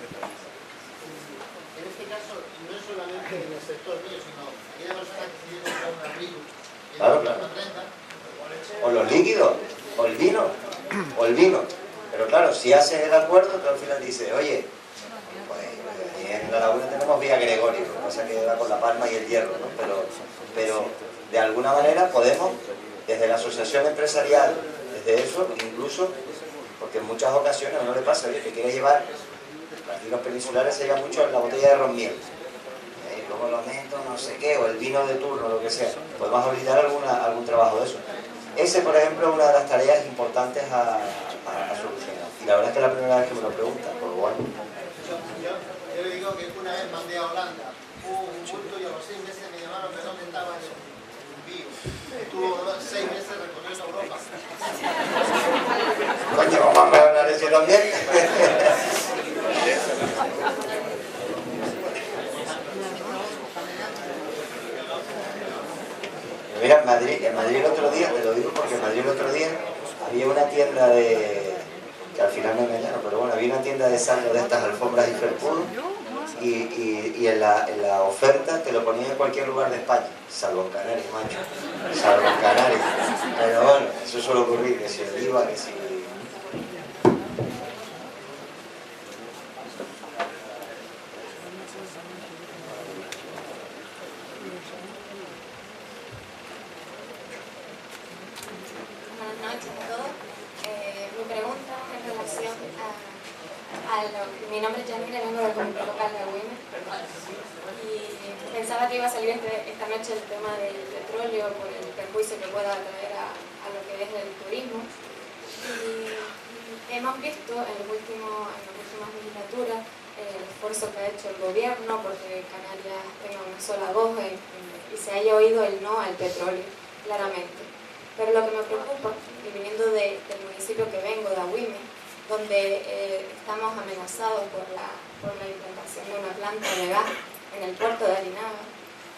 este caso, no es solamente en el sector mío, sino aquella persona que quiere comprar un abrigo y Claro. una prenda, O los líquidos, o el vino. Pero claro, si haces el acuerdo, tú al final dices, oye, pues en La Laguna tenemos Vía Gregorio, lo que pasa es que va con la palma y el hierro, ¿no? Pero de alguna manera podemos, desde la asociación empresarial, desde eso, incluso, porque en muchas ocasiones a uno le pasa, oye, que quiere llevar, aquí los peninsulares se lleva mucho la botella de ron miel, y luego lo meto, no sé qué, o el vino de turno, lo que sea. Podemos habilitar algún trabajo de eso. Ese, por ejemplo, es una de las tareas importantes a solucionar. Y la verdad es que es la primera vez que me lo preguntan, por lo bueno. yo le digo que una vez mandé a Holanda un bulto y a los 6 meses me llamaron que no estaba en envío. Estuvo 6 meses recorriendo Europa. Coño, vamos a hablar de eso también. Mira, en Madrid el otro día, te lo digo porque en Madrid el otro día había una tienda que al final me engañaron, pero bueno, había una tienda de saldo de estas alfombras y felpudo y en la oferta te lo ponía en cualquier lugar de España, salvo en Canarias, macho, salvo en Canarias. Pero bueno, eso suele ocurrir, que si el IVA, que si... Mi nombre es Yanira, vengo del Comité Local de Agüime y pensaba que iba a salir esta noche el tema del petróleo por el perjuicio que pueda traer a lo que es el turismo. Y hemos visto en las últimas legislaturas el esfuerzo que ha hecho el gobierno porque Canarias tenga una sola voz y se haya oído el no al petróleo, claramente. Pero lo que me preocupa, y viniendo del municipio que vengo, de Agüime, donde estamos amenazados por la implantación de una planta de gas en el puerto de Arinaga.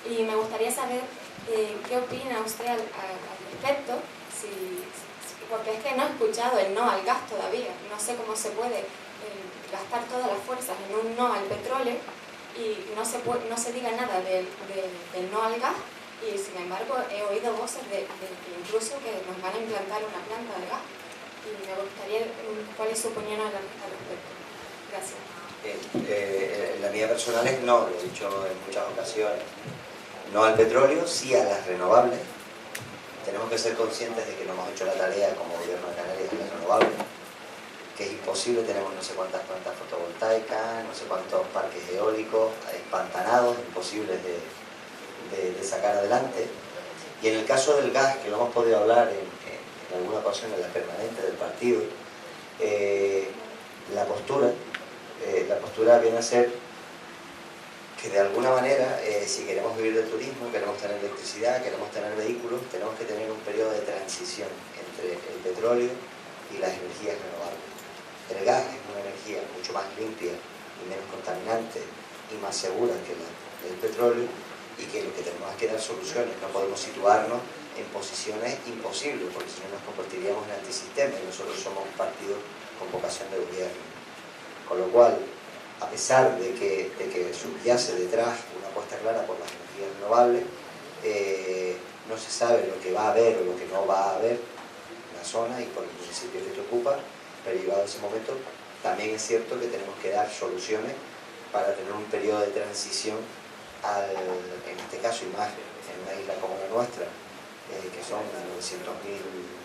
Y me gustaría saber qué opina usted al respecto, porque es que no he escuchado el no al gas todavía. No sé cómo se puede gastar todas las fuerzas en un no al petróleo y no se diga nada del no al gas, y sin embargo he oído voces de incluso que nos van a implantar una planta de gas. Y me gustaría cuál es su opinión al respecto. Gracias. La mía personal es no, lo he dicho en muchas ocasiones. No al petróleo, sí a las renovables. Tenemos que ser conscientes de que no hemos hecho la tarea como gobierno de Canarias en las renovables, que es imposible, tenemos no sé cuántas plantas fotovoltaicas, no sé cuántos parques eólicos, espantanados, imposibles de sacar adelante. Y en el caso del gas, que lo hemos podido hablar en alguna ocasión en la permanente del partido, la postura viene a ser que de alguna manera, si queremos vivir del turismo, queremos tener electricidad, queremos tener vehículos, tenemos que tener un periodo de transición entre el petróleo y las energías renovables. El gas es una energía mucho más limpia y menos contaminante y más segura que el petróleo, y que lo que tenemos es que dar soluciones, no podemos situarnos en posiciones imposibles, porque si no nos convertiríamos en antisistema, y nosotros somos un partido con vocación de gobierno. Con lo cual, a pesar de que subyace detrás una apuesta clara por las energías renovables, no se sabe lo que va a haber o lo que no va a haber en la zona y por el municipio que te ocupa, pero llegado ese momento, también es cierto que tenemos que dar soluciones para tener un periodo de transición en este caso, y más en una isla como la nuestra, que son 900.000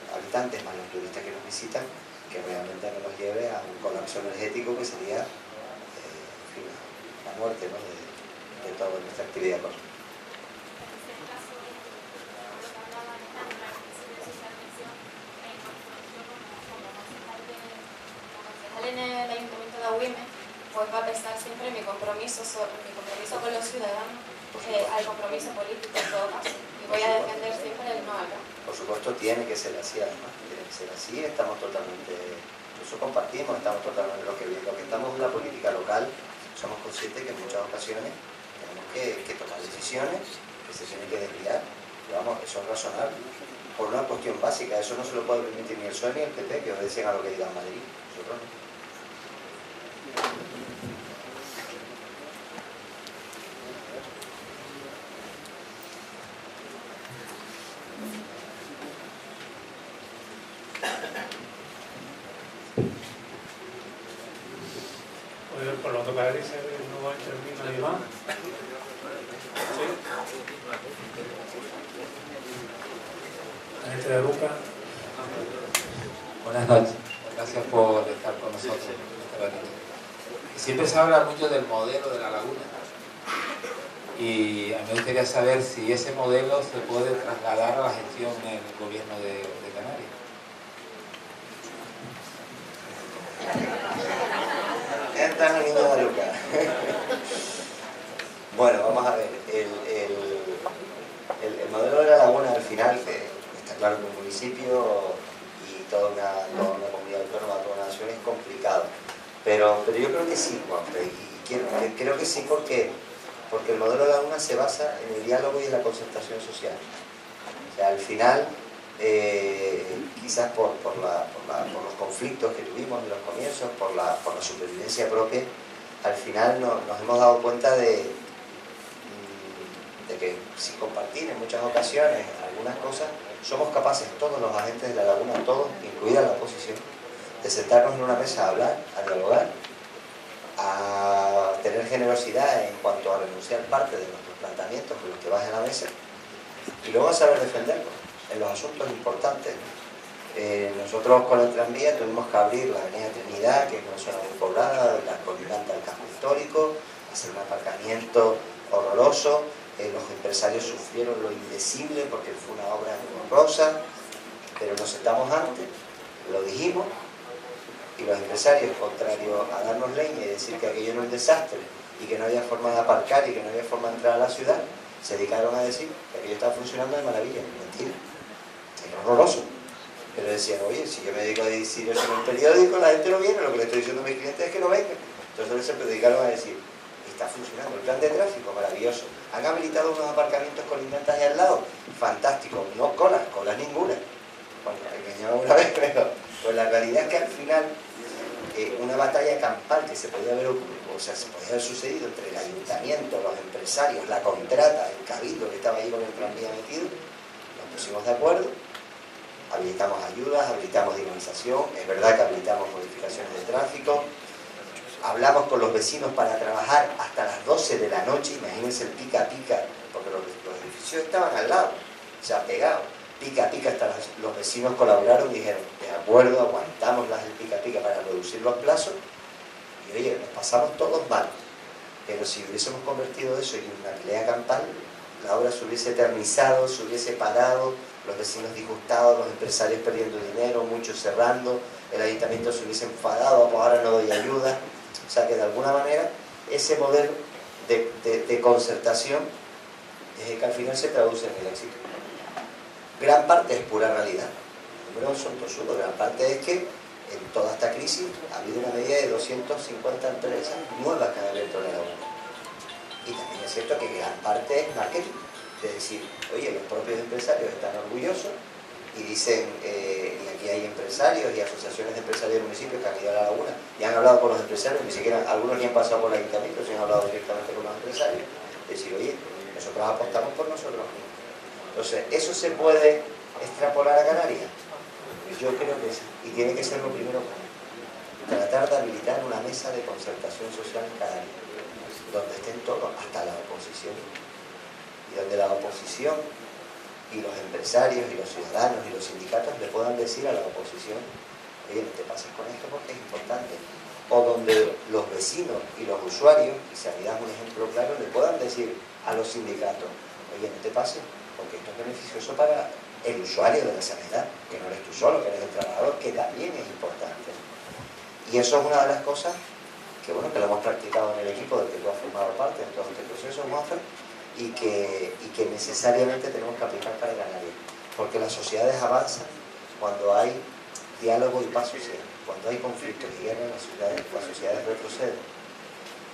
habitantes, más los turistas que nos visitan, que realmente no nos lleve a un colapso energético que sería la muerte, ¿no?, de toda nuestra actividad económica. En el Ayuntamiento de Agüime, pues va a pesar siempre mi compromiso con los ciudadanos, al compromiso político en todo caso. Y voy a defender siempre el no al gas. Por supuesto, tiene que ser así, además, tiene que ser así, estamos totalmente, eso compartimos, estamos totalmente lo que estamos en la política local, somos conscientes que en muchas ocasiones tenemos que tomar decisiones que se tienen que desviar, pero vamos, eso es razonable, por una cuestión básica, eso no se lo puede permitir ni el PSOE ni el PP, que obedecen a lo que diga Madrid, nosotros no. Por lo que parece, no termina de más. La gente de Luca. Buenas noches, gracias por estar con nosotros. Siempre se habla mucho del modelo de la laguna y a mí me gustaría saber si ese modelo se puede trasladar a la gestión en el gobierno de Canarias. Entra la niña de Luca. Bueno, vamos a ver, el modelo de la laguna al final, está claro que un municipio y toda una comunidad autónoma, toda una nación es complicado, pero yo creo que sí, Juanfe, y creo que sí porque el modelo de la laguna se basa en el diálogo y en la concertación social. O sea, al final, quizás por los conflictos que tuvimos en los comienzos, por la supervivencia propia, al final nos hemos dado cuenta de que sin compartir en muchas ocasiones algunas cosas, somos capaces todos los agentes de la laguna, todos, incluida la oposición, de sentarnos en una mesa a hablar, a dialogar, a tener generosidad en cuanto a renunciar parte de nuestros planteamientos con los que vas en la mesa y luego a saber defenderlos en los asuntos importantes. Nosotros con el tranvía tuvimos que abrir la avenida Trinidad, que es una zona muy poblada, la colindante al casco histórico, hacer un aparcamiento horroroso. Los empresarios sufrieron lo indecible porque fue una obra horrorosa, pero nos sentamos antes, lo dijimos, y los empresarios, contrario a darnos leña y decir que aquello era un desastre y que no había forma de aparcar y que no había forma de entrar a la ciudad, se dedicaron a decir que aquello estaba funcionando de maravilla. Mentira, era horroroso. Pero decían, oye, si yo me dedico a decir eso en el periódico, la gente no viene, lo que le estoy diciendo a mis clientes es que no vengan. Entonces se dedicaron a decir, está funcionando el plan de tráfico, maravilloso. Han habilitado unos aparcamientos colindantes ahí al lado, fantástico, no colas ninguna. Bueno, engañaba una vez, pero pues la realidad es que al final una batalla campal que se podía haber sucedido entre el ayuntamiento, los empresarios, la contrata, el cabildo que estaba ahí con el tranvía metido, nos pusimos de acuerdo, habilitamos ayudas, habilitamos dinamización, es verdad que habilitamos modificaciones de tráfico, hablamos con los vecinos para trabajar hasta las 12 de la noche, imagínense el pica pica, porque los edificios estaban al lado, o sea, pegados, pica pica, hasta los vecinos colaboraron y dijeron, de acuerdo, aguantamos el pica pica para reducir los plazos, y oye, nos pasamos todos mal, pero si hubiésemos convertido eso en una pelea campal, la obra se hubiese eternizado, se hubiese parado, los vecinos disgustados, los empresarios perdiendo dinero, muchos cerrando, el ayuntamiento se hubiese enfadado, pues ahora no doy ayuda. O sea que de alguna manera ese modelo de concertación es el que al final se traduce en el éxito. Gran parte es pura realidad, los números son tosudos, gran parte es que en toda esta crisis ha habido una media de 250 empresas nuevas que han abierto la laguna. Y también es cierto que gran parte es marketing, es decir, oye, los propios empresarios están orgullosos y dicen, y aquí hay empresarios y asociaciones de empresarios del municipio que han ido a la laguna y han hablado con los empresarios, ni siquiera algunos ni han pasado por el ayuntamiento, sino han hablado directamente con los empresarios, decir, oye, nosotros apostamos por nosotros mismos. Entonces, ¿eso se puede extrapolar a Canarias? Yo creo que sí, y tiene que ser lo primero, tratar de habilitar una mesa de concertación social en Canarias, donde estén todos, hasta la oposición, y donde la oposición y los empresarios y los ciudadanos y los sindicatos le puedan decir a la oposición, oye, no te pases con esto porque es importante, o donde los vecinos y los usuarios, y Sanidad es un ejemplo claro, le puedan decir a los sindicatos, oye, no te pases porque esto es beneficioso para el usuario de la sanidad, que no eres tú solo, que eres el trabajador, que también es importante. Y eso es una de las cosas que, bueno, que lo hemos practicado en el equipo del que tú has formado parte en todo este proceso, Monfer, y que necesariamente tenemos que aplicar para Canarias, porque las sociedades avanzan cuando hay diálogo y paz social, cuando hay conflictos y guerra en las sociedades retroceden,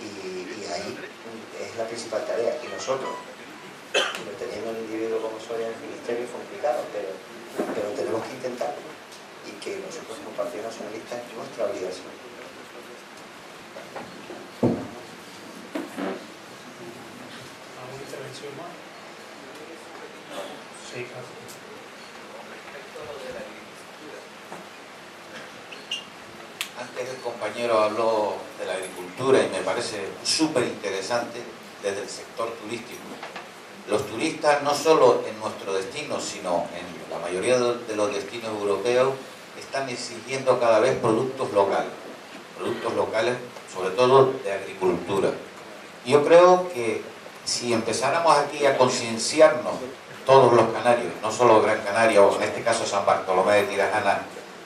y ahí es la principal tarea. Y nosotros, teniendo un individuo como Soria en el ministerio es complicado, pero tenemos que intentarlo, y que nosotros como Partido Nacionalista es nuestra obligación. Más. Sí, claro. Antes el compañero habló de la agricultura y me parece súper interesante desde el sector turístico. Los turistas no solo en nuestro destino, sino en la mayoría de los destinos europeos están exigiendo cada vez productos locales sobre todo de agricultura. Y yo creo que si empezáramos aquí a concienciarnos todos los canarios, no solo Gran Canaria o en este caso San Bartolomé de Tirajana,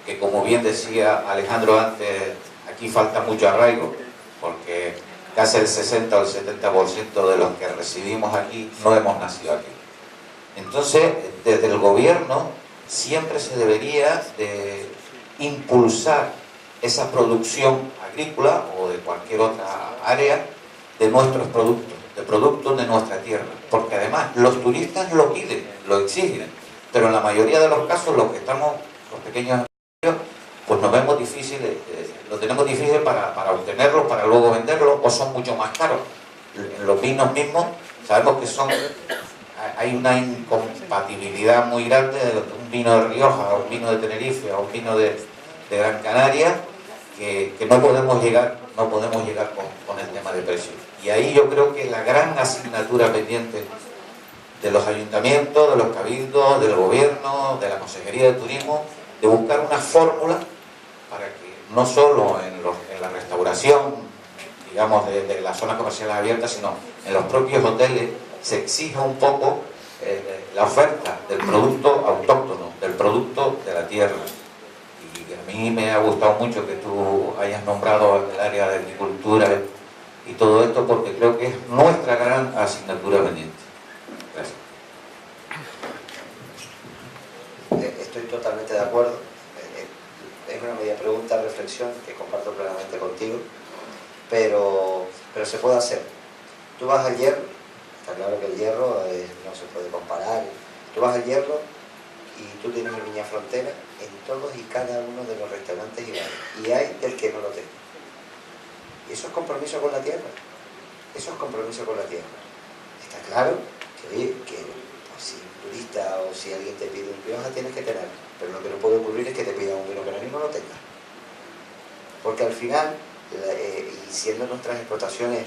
que como bien decía Alejandro antes, aquí falta mucho arraigo, porque casi el 60 o el 70% de los que residimos aquí no hemos nacido aquí. Entonces, desde el gobierno siempre se debería de impulsar esa producción agrícola o de cualquier otra área de nuestros productos, de productos de nuestra tierra, porque además los turistas lo piden, lo exigen, pero en la mayoría de los casos los pequeños pues nos vemos difíciles, lo tenemos difícil para obtenerlos, para luego venderlos, o son mucho más caros. En los vinos mismos sabemos que hay una incompatibilidad muy grande de un vino de Rioja, a un vino de Tenerife, a un vino de Gran Canaria, que no podemos llegar con el tema de precios. Y ahí yo creo que la gran asignatura pendiente de los ayuntamientos, de los cabildos, del gobierno, de la Consejería de Turismo, de buscar una fórmula para que no solo en la restauración, digamos, de las zonas comerciales abiertas, sino en los propios hoteles se exija un poco la oferta del producto autóctono, del producto de la tierra. Y a mí me ha gustado mucho que tú hayas nombrado el área de agricultura y todo esto, porque creo que es nuestra gran asignatura pendiente. Gracias. Estoy totalmente de acuerdo. Es una media pregunta, reflexión que comparto plenamente contigo, pero se puede hacer. Tú vas al Hierro, está claro que el Hierro no se puede comparar. Tú vas al Hierro y tú tienes el Viña Frontera en todos y cada uno de los restaurantes y bares, y hay el que no lo tenga. Y eso es compromiso con la tierra. Eso es compromiso con la tierra. Está claro que, oye, que si un turista o si alguien te pide un Rioja tienes que tenerlo, pero lo que no puede ocurrir es que te pida un vino canario y no lo tengas. Porque al final, y siendo nuestras explotaciones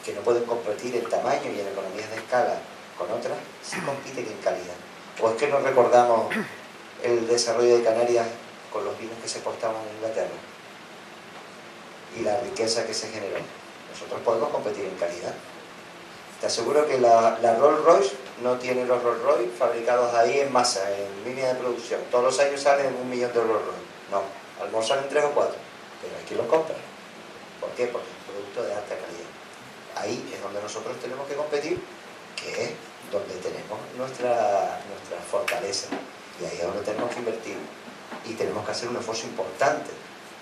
que no pueden competir en tamaño y en economías de escala con otras, sí compiten en calidad. ¿O es que no recordamos el desarrollo de Canarias con los vinos que se exportaban en Inglaterra? Y la riqueza que se generó. Nosotros podemos competir en calidad. Te aseguro que la Rolls Royce no tiene los Rolls Royce fabricados ahí en masa, en línea de producción. Todos los años salen 1 millón de Rolls Royce. No, a lo mejor salen 3 o 4, pero aquí los compran. ¿Por qué? Porque es un producto de alta calidad. Ahí es donde nosotros tenemos que competir, que es donde tenemos nuestra fortaleza. Y ahí es donde tenemos que invertir. Y tenemos que hacer un esfuerzo importante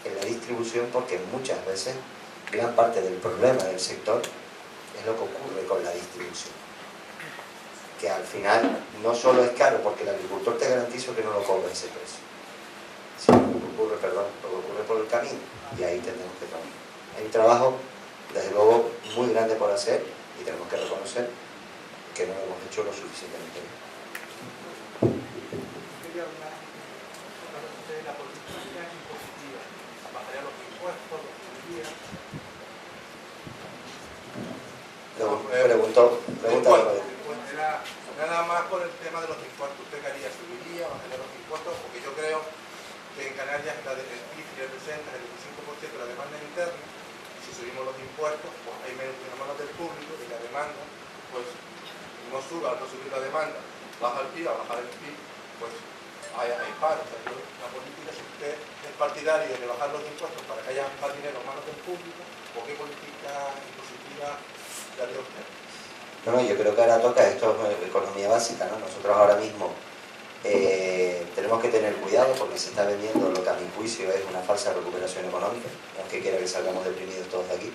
en la distribución, porque muchas veces gran parte del problema del sector es lo que ocurre con la distribución, que al final no solo es caro, porque el agricultor te garantizo que no lo cobra ese precio, sino lo que ocurre por el camino, y ahí tenemos que trabajar. Hay un trabajo desde luego muy grande por hacer y tenemos que reconocer que no lo hemos hecho lo suficientemente bien. Pregunta. Nada más por el tema de los impuestos. ¿Usted qué haría? ¿Subiría o bajaría los impuestos? Porque yo creo que en Canarias el PIB representa el 25% de la demanda interna. Si subimos los impuestos, pues hay menos manos del público y la demanda, pues no sube. Al no subir la demanda, baja el PIB, al bajar el PIB, pues hay paro. O sea, la política, si usted es partidario de bajar los impuestos para que haya más dinero en manos del público, ¿o qué política impositiva daría usted? No, yo creo que ahora toca, esto es economía básica, ¿no? Nosotros ahora mismo tenemos que tener cuidado porque se está vendiendo lo que a mi juicio es una falsa recuperación económica, no es que quiera que salgamos deprimidos todos de aquí,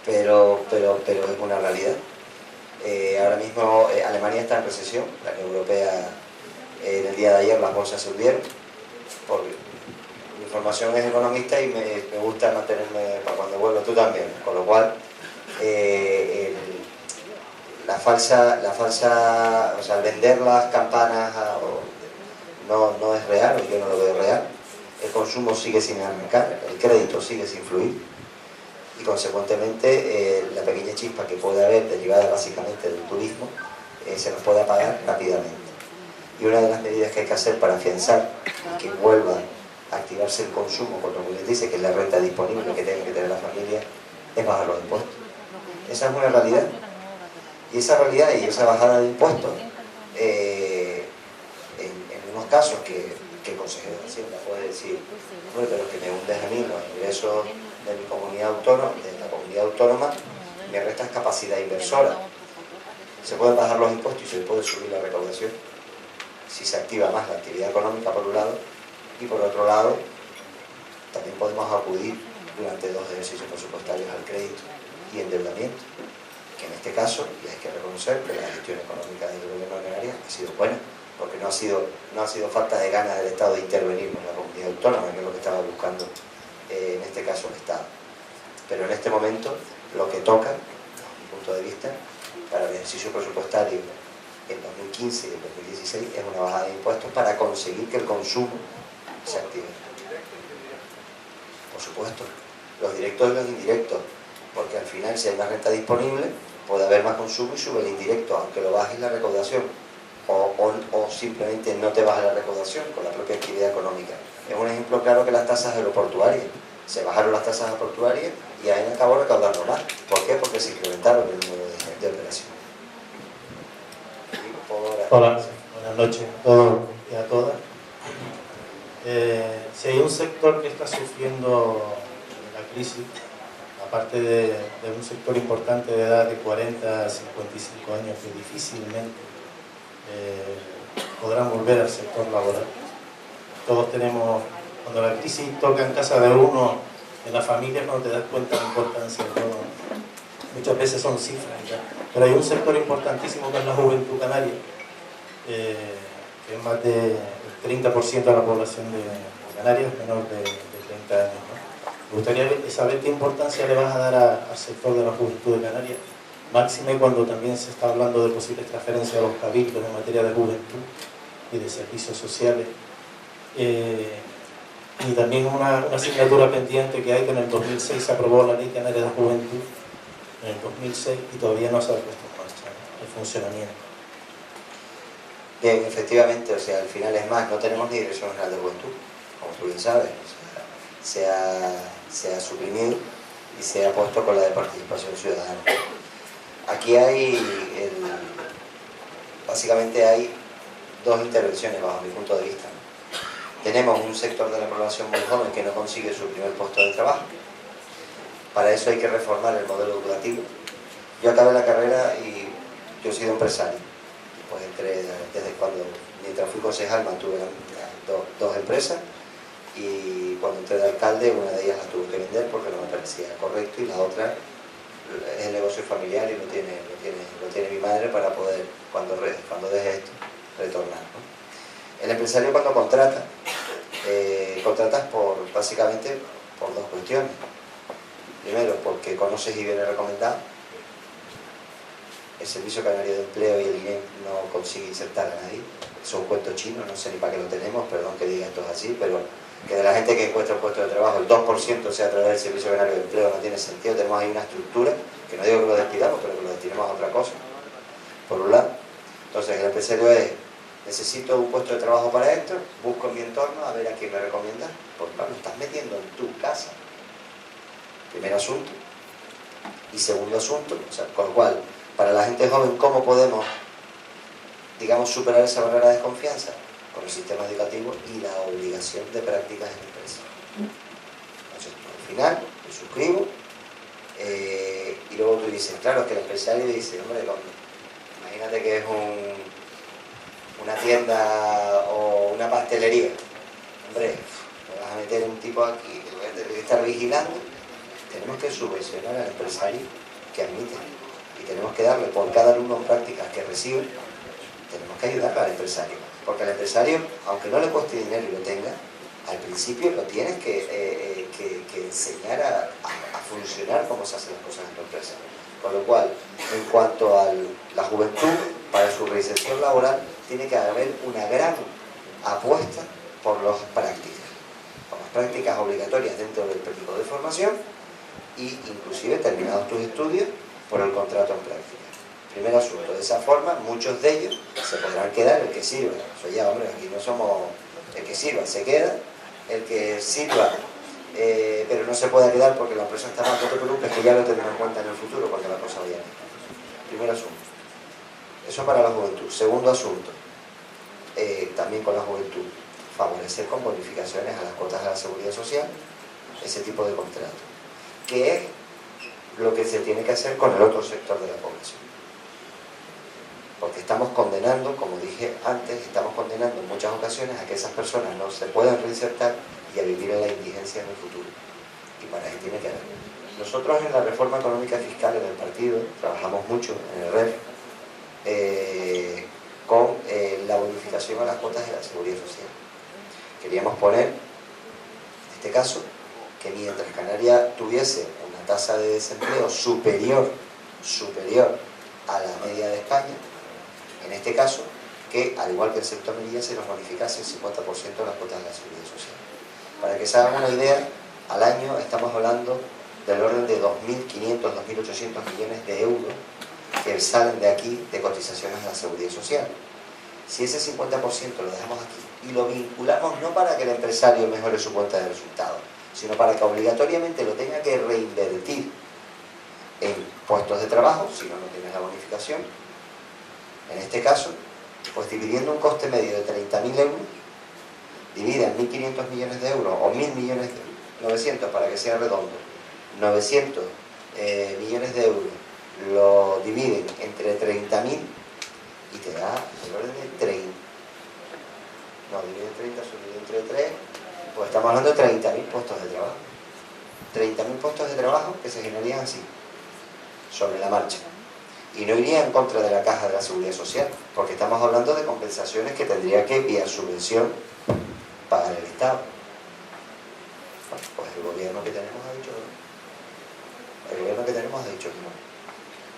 pero es una realidad. Ahora mismo Alemania está en recesión, la Unión Europea en el día de ayer las bolsas se hundieron, porque mi formación es economista y me gusta mantenerme para cuando vuelvo, tú también, con lo cual o sea, vender las campanas no es real, o yo no lo veo real. El consumo sigue sin arrancar, el crédito sigue sin fluir y consecuentemente la pequeña chispa que puede haber derivada básicamente del turismo se nos puede apagar rápidamente. Y una de las medidas que hay que hacer para afianzar y que vuelva a activarse el consumo, como bien dice, que es la renta disponible que tiene que tener la familia, es bajar los impuestos. Esa es una realidad. Y esa realidad y esa bajada de impuestos, en unos casos que el consejero de Hacienda puede decir, bueno, pero que me hundes a mí los ingresos de mi comunidad autónoma, me restas capacidad inversora. Se pueden bajar los impuestos y se puede subir la recaudación si se activa más la actividad económica por un lado, y por otro lado también podemos acudir durante 2 ejercicios presupuestarios al crédito y endeudamiento, que en este caso, y hay que reconocer que la gestión económica del gobierno de Canarias ha sido buena, porque no ha sido falta de ganas del Estado de intervenir con la comunidad autónoma, que es lo que estaba buscando en este caso el Estado. Pero en este momento lo que toca, desde mi punto de vista, para el ejercicio presupuestario en 2015 y en 2016 es una bajada de impuestos para conseguir que el consumo se active. Por supuesto, los directos y los indirectos, porque al final si hay más renta disponible puede haber más consumo y sube el indirecto, aunque lo bajes la recaudación, o simplemente no te baja la recaudación con la propia actividad económica. Es un ejemplo claro que las tasas aeroportuarias, se bajaron las tasas aeroportuarias y ahí acabó recaudando más. ¿Por qué? Porque se incrementaron el número de operaciones. Hola, buenas noches a todos y a todas. Si hay un sector que está sufriendo la crisis, aparte de un sector importante de edad de 40 a 55 años que difícilmente podrán volver al sector laboral. Todos tenemos, cuando la crisis toca en casa de uno, en la familia, no te das cuenta de la importancia de todo. Muchas veces son cifras ya. Pero hay un sector importantísimo que es la juventud canaria, que es más del 30% de la población de Canarias, menor de 30 años, ¿no? Me gustaría saber qué importancia le vas a dar al sector de la juventud de Canarias, máxime cuando también se está hablando de posibles transferencias a los cabildos en materia de juventud y de servicios sociales. Y también una asignatura pendiente que hay, que en el 2006 se aprobó la Ley Canaria de Juventud, en el 2006, y todavía no se ha puesto en marcha, ¿no?, el funcionamiento. Bien, efectivamente, o sea, al final es más, no tenemos ni Dirección General de Juventud, como tú bien sabes, o sea, se ha suprimido y se ha puesto con la de participación ciudadana. Aquí básicamente hay dos intervenciones bajo mi punto de vista. Tenemos un sector de la población muy joven que no consigue su primer puesto de trabajo. Para eso hay que reformar el modelo educativo. Yo acabé la carrera y yo he sido empresario. Pues entré desde mientras fui concejal mantuve dos empresas, y cuando entré de alcalde una de ellas la tuve que vender porque no me parecía correcto, y la otra es el negocio familiar y lo tiene mi madre para poder, cuando deje esto, retornar, ¿no? El empresario cuando contratas básicamente por dos cuestiones. Primero, porque conoces y vienes recomendado. El Servicio Canario de Empleo y el INEM no consigue insertar a nadie. Es un cuento chino, no sé ni para qué lo tenemos, perdón que diga esto es así, pero que de la gente que encuentra un puesto de trabajo el 2% sea a través del Servicio Canario de Empleo no tiene sentido. Tenemos ahí una estructura, que no digo que lo despidamos, pero que lo destinemos a otra cosa, por un lado. Entonces el empresario es: necesito un puesto de trabajo para esto, busco en mi entorno a ver a quién me recomienda, porque lo estás metiendo en tu casa. Primer asunto. Y segundo asunto, o sea, con lo cual, para la gente joven, ¿cómo podemos, digamos, superar esa barrera de desconfianza? Con el sistema educativo y la obligación de prácticas en empresa. Entonces, al final, me suscribo, y luego tú dices, claro, es que el empresario dice, hombre, imagínate que es una tienda o una pastelería. Hombre, me vas a meter un tipo aquí que voy a tener que estar vigilando. Tenemos que subvencionar al empresario que admite, y tenemos que darle por cada alumno en prácticas que recibe, tenemos que ayudarle al empresario, porque al empresario, aunque no le cueste dinero y lo tenga, al principio lo tienes que enseñar a funcionar como se hacen las cosas en tu empresa. Con lo cual, en cuanto a la juventud, para su reinserción laboral tiene que haber una gran apuesta por las prácticas obligatorias dentro del periodo de formación, y inclusive terminados tus estudios por el contrato en práctica. Primer asunto, de esa forma muchos de ellos se podrán quedar, el que sirva. Eso ya, hombre, aquí no somos el que sirva, se queda, el que sirva, pero no se puede quedar porque la empresa está mal, no te preocupes que ya lo tendremos en cuenta en el futuro cuando la cosa vaya bien. Primer asunto. Eso para la juventud. Segundo asunto, también con la juventud, favorecer con bonificaciones a las cuotas de la seguridad social ese tipo de contratos, que es lo que se tiene que hacer con el otro sector de la población. Porque estamos condenando, como dije antes, estamos condenando en muchas ocasiones a que esas personas no se puedan reinsertar y a vivir en la indigencia en el futuro. Y para eso tiene que haber. Nosotros en la reforma económica fiscal en el partido trabajamos mucho en el REF con la bonificación bonificación a las cuotas de la Seguridad Social. Queríamos poner, en este caso, que mientras Canarias tuviese una tasa de desempleo superior a la media de España, en este caso, que al igual que el sector Melilla se nos bonificase el 50% de las cuotas de la Seguridad Social. Para que se hagan una idea, al año estamos hablando del orden de 2.500, 2.800 millones de euros que salen de aquí de cotizaciones a la Seguridad Social. Si ese 50% lo dejamos aquí y lo vinculamos no para que el empresario mejore su cuenta de resultados, sino para que obligatoriamente lo tenga que reinvertir en puestos de trabajo, si no, no tienes la bonificación, en este caso, pues dividiendo un coste medio de 30.000 euros, divide en 1.500 millones de euros o 1.000 millones de 900 para que sea redondo, 900 millones de euros lo dividen entre 30.000 y te da el orden de 30. No, divide en 30, subdividido entre 3, pues estamos hablando de 30.000 puestos de trabajo. 30.000 puestos de trabajo que se generarían así, sobre la marcha. Y no iría en contra de la caja de la Seguridad Social, porque estamos hablando de compensaciones que tendría que, vía subvención, pagar el Estado. Bueno, pues el gobierno que tenemos ha dicho que no. El gobierno que tenemos ha dicho que no.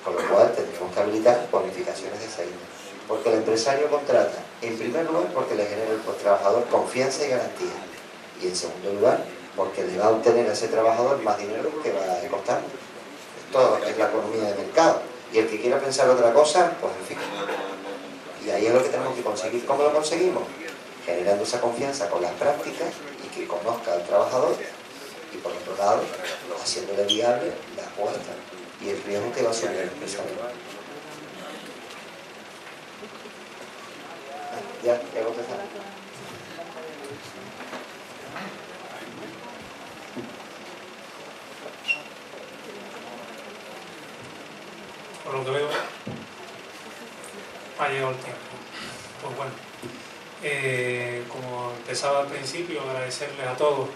Con lo cual tendríamos que habilitar bonificaciones de esa índole. Porque el empresario contrata, en primer lugar, porque le genera al trabajador confianza y garantía. Y en segundo lugar, porque le va a obtener a ese trabajador más dinero que va a costar. Esto es la economía de mercado. Y el que quiera pensar otra cosa, pues en fin. Y ahí es lo que tenemos que conseguir. ¿Cómo lo conseguimos? Generando esa confianza con las prácticas y que conozca al trabajador. Y por otro lado, haciéndole viable la apuesta y el riesgo que va a asumir el empresario. Ya contestado. Por lo que veo, ha llegado el tiempo. Pues bueno, como empezaba al principio, agradecerles a todos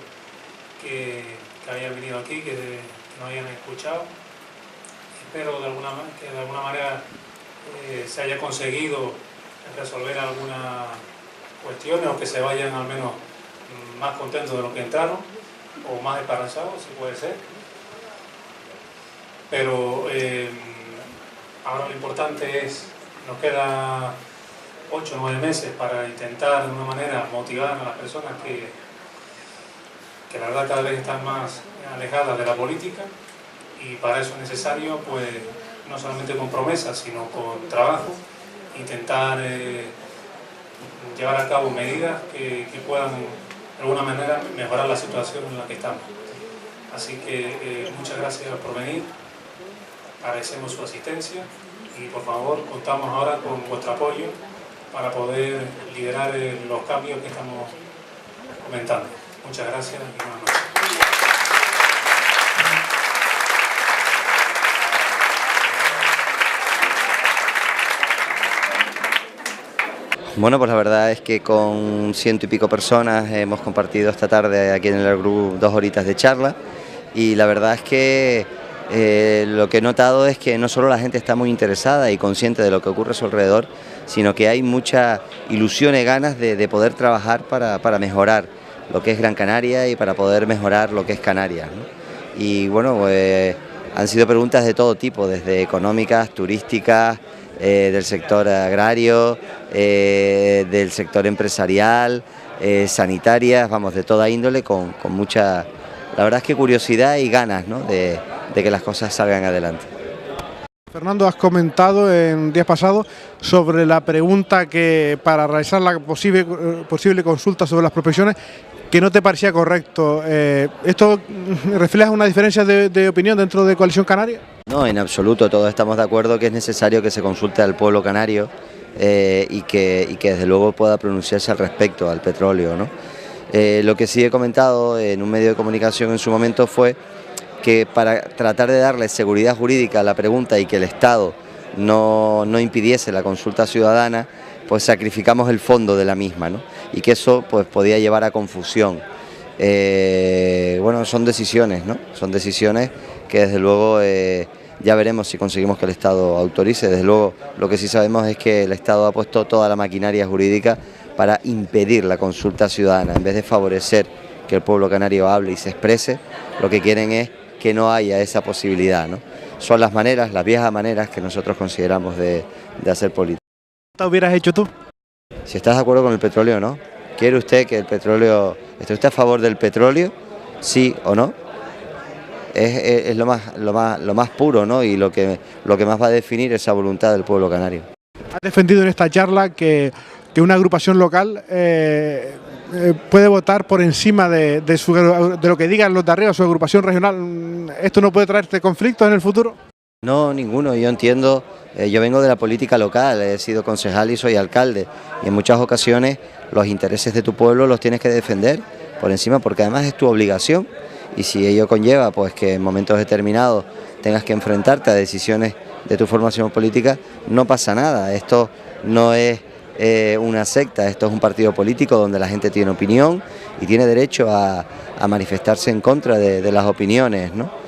que hayan venido aquí, que nos hayan escuchado. Espero que de alguna manera se haya conseguido resolver algunas cuestiones o que se vayan al menos más contentos de lo que entraron o más esperanzados, si puede ser. Pero ahora lo importante es, nos queda 8 o 9 meses para intentar de alguna manera motivar a las personas que la verdad cada vez están más alejadas de la política, y para eso es necesario pues no solamente con promesas sino con trabajo, intentar llevar a cabo medidas que puedan de alguna manera mejorar la situación en la que estamos. Así que muchas gracias por venir, agradecemos su asistencia y por favor contamos ahora con vuestro apoyo para poder liderar los cambios que estamos comentando. Muchas gracias y buenas noches. Bueno, pues la verdad es que con 100 y pico personas hemos compartido esta tarde aquí en el grupo 2 horitas de charla, y la verdad es que lo que he notado es que no solo la gente está muy interesada y consciente de lo que ocurre a su alrededor, sino que hay mucha ilusión y ganas de poder trabajar para mejorar lo que es Gran Canaria y para poder mejorar lo que es Canarias, ¿no? Y bueno, pues han sido preguntas de todo tipo, desde económicas, turísticas, del sector agrario, del sector empresarial, sanitarias, vamos, de toda índole, con mucha, la verdad es que curiosidad y ganas, ¿no?, de que las cosas salgan adelante. Fernando, has comentado en días pasados sobre la pregunta que para realizar la posible consulta sobre las profesiones, que no te parecía correcto. ¿Esto refleja una diferencia de opinión dentro de Coalición Canaria? No, en absoluto, todos estamos de acuerdo que es necesario que se consulte al pueblo canario y que desde luego pueda pronunciarse al respecto, al petróleo, ¿no? Lo que sí he comentado en un medio de comunicación en su momento fue que para tratar de darle seguridad jurídica a la pregunta y que el Estado no impidiese la consulta ciudadana, pues sacrificamos el fondo de la misma, ¿no? Y que eso pues podía llevar a confusión. Bueno, son decisiones, ¿no? Son decisiones que desde luego ya veremos si conseguimos que el Estado autorice. Desde luego, lo que sí sabemos es que el Estado ha puesto toda la maquinaria jurídica para impedir la consulta ciudadana. En vez de favorecer que el pueblo canario hable y se exprese, lo que quieren es que no haya esa posibilidad, ¿no? Son las maneras, las viejas maneras que nosotros consideramos de hacer política. ¿Qué hubieras hecho tú? Si estás de acuerdo con el petróleo o no. ¿Quiere usted que el petróleo... ¿Está usted a favor del petróleo? ¿Sí o no? Es lo más puro, ¿no? Y lo que más va a definir esa voluntad del pueblo canario. Has defendido en esta charla que una agrupación local puede votar por encima de lo que digan los de arriba, su agrupación regional. ¿Esto no puede traerte conflictos en el futuro? No, ninguno. Yo entiendo, yo vengo de la política local, he sido concejal y soy alcalde, y en muchas ocasiones los intereses de tu pueblo los tienes que defender por encima, porque además es tu obligación, y si ello conlleva pues que en momentos determinados tengas que enfrentarte a decisiones de tu formación política, no pasa nada. Esto no es una secta, esto es un partido político donde la gente tiene opinión y tiene derecho a manifestarse en contra de las opiniones, ¿no?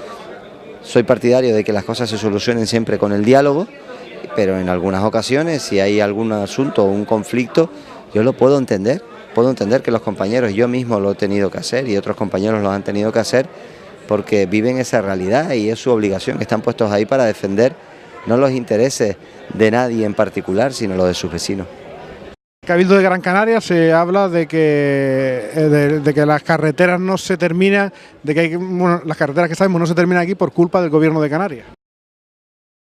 Soy partidario de que las cosas se solucionen siempre con el diálogo, pero en algunas ocasiones, si hay algún asunto o un conflicto, yo lo puedo entender que los compañeros, yo mismo lo he tenido que hacer y otros compañeros lo han tenido que hacer, porque viven esa realidad y es su obligación, están puestos ahí para defender no los intereses de nadie en particular, sino los de sus vecinos. Cabildo de Gran Canaria se habla de que las carreteras no se terminan, las carreteras que sabemos no se terminan aquí por culpa del gobierno de Canarias.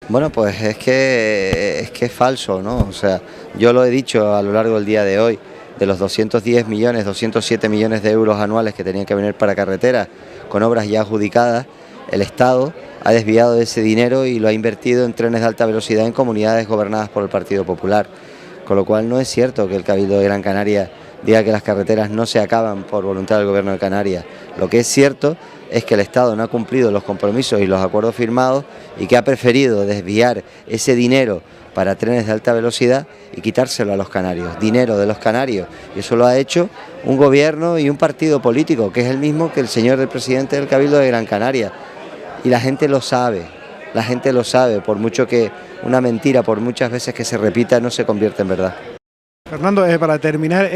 Bueno, pues es que es falso, ¿no? O sea, yo lo he dicho a lo largo del día de hoy, de los 210 millones, 207 millones de euros anuales que tenían que venir para carreteras con obras ya adjudicadas, el Estado ha desviado ese dinero y lo ha invertido en trenes de alta velocidad en comunidades gobernadas por el Partido Popular. Con lo cual no es cierto que el Cabildo de Gran Canaria diga que las carreteras no se acaban por voluntad del Gobierno de Canarias. Lo que es cierto es que el Estado no ha cumplido los compromisos y los acuerdos firmados y que ha preferido desviar ese dinero para trenes de alta velocidad y quitárselo a los canarios, dinero de los canarios. Y eso lo ha hecho un gobierno y un partido político, que es el mismo que el señor del presidente del Cabildo de Gran Canaria. Y la gente lo sabe, por mucho que una mentira, por muchas veces que se repita, no se convierte en verdad. Fernando, para terminar,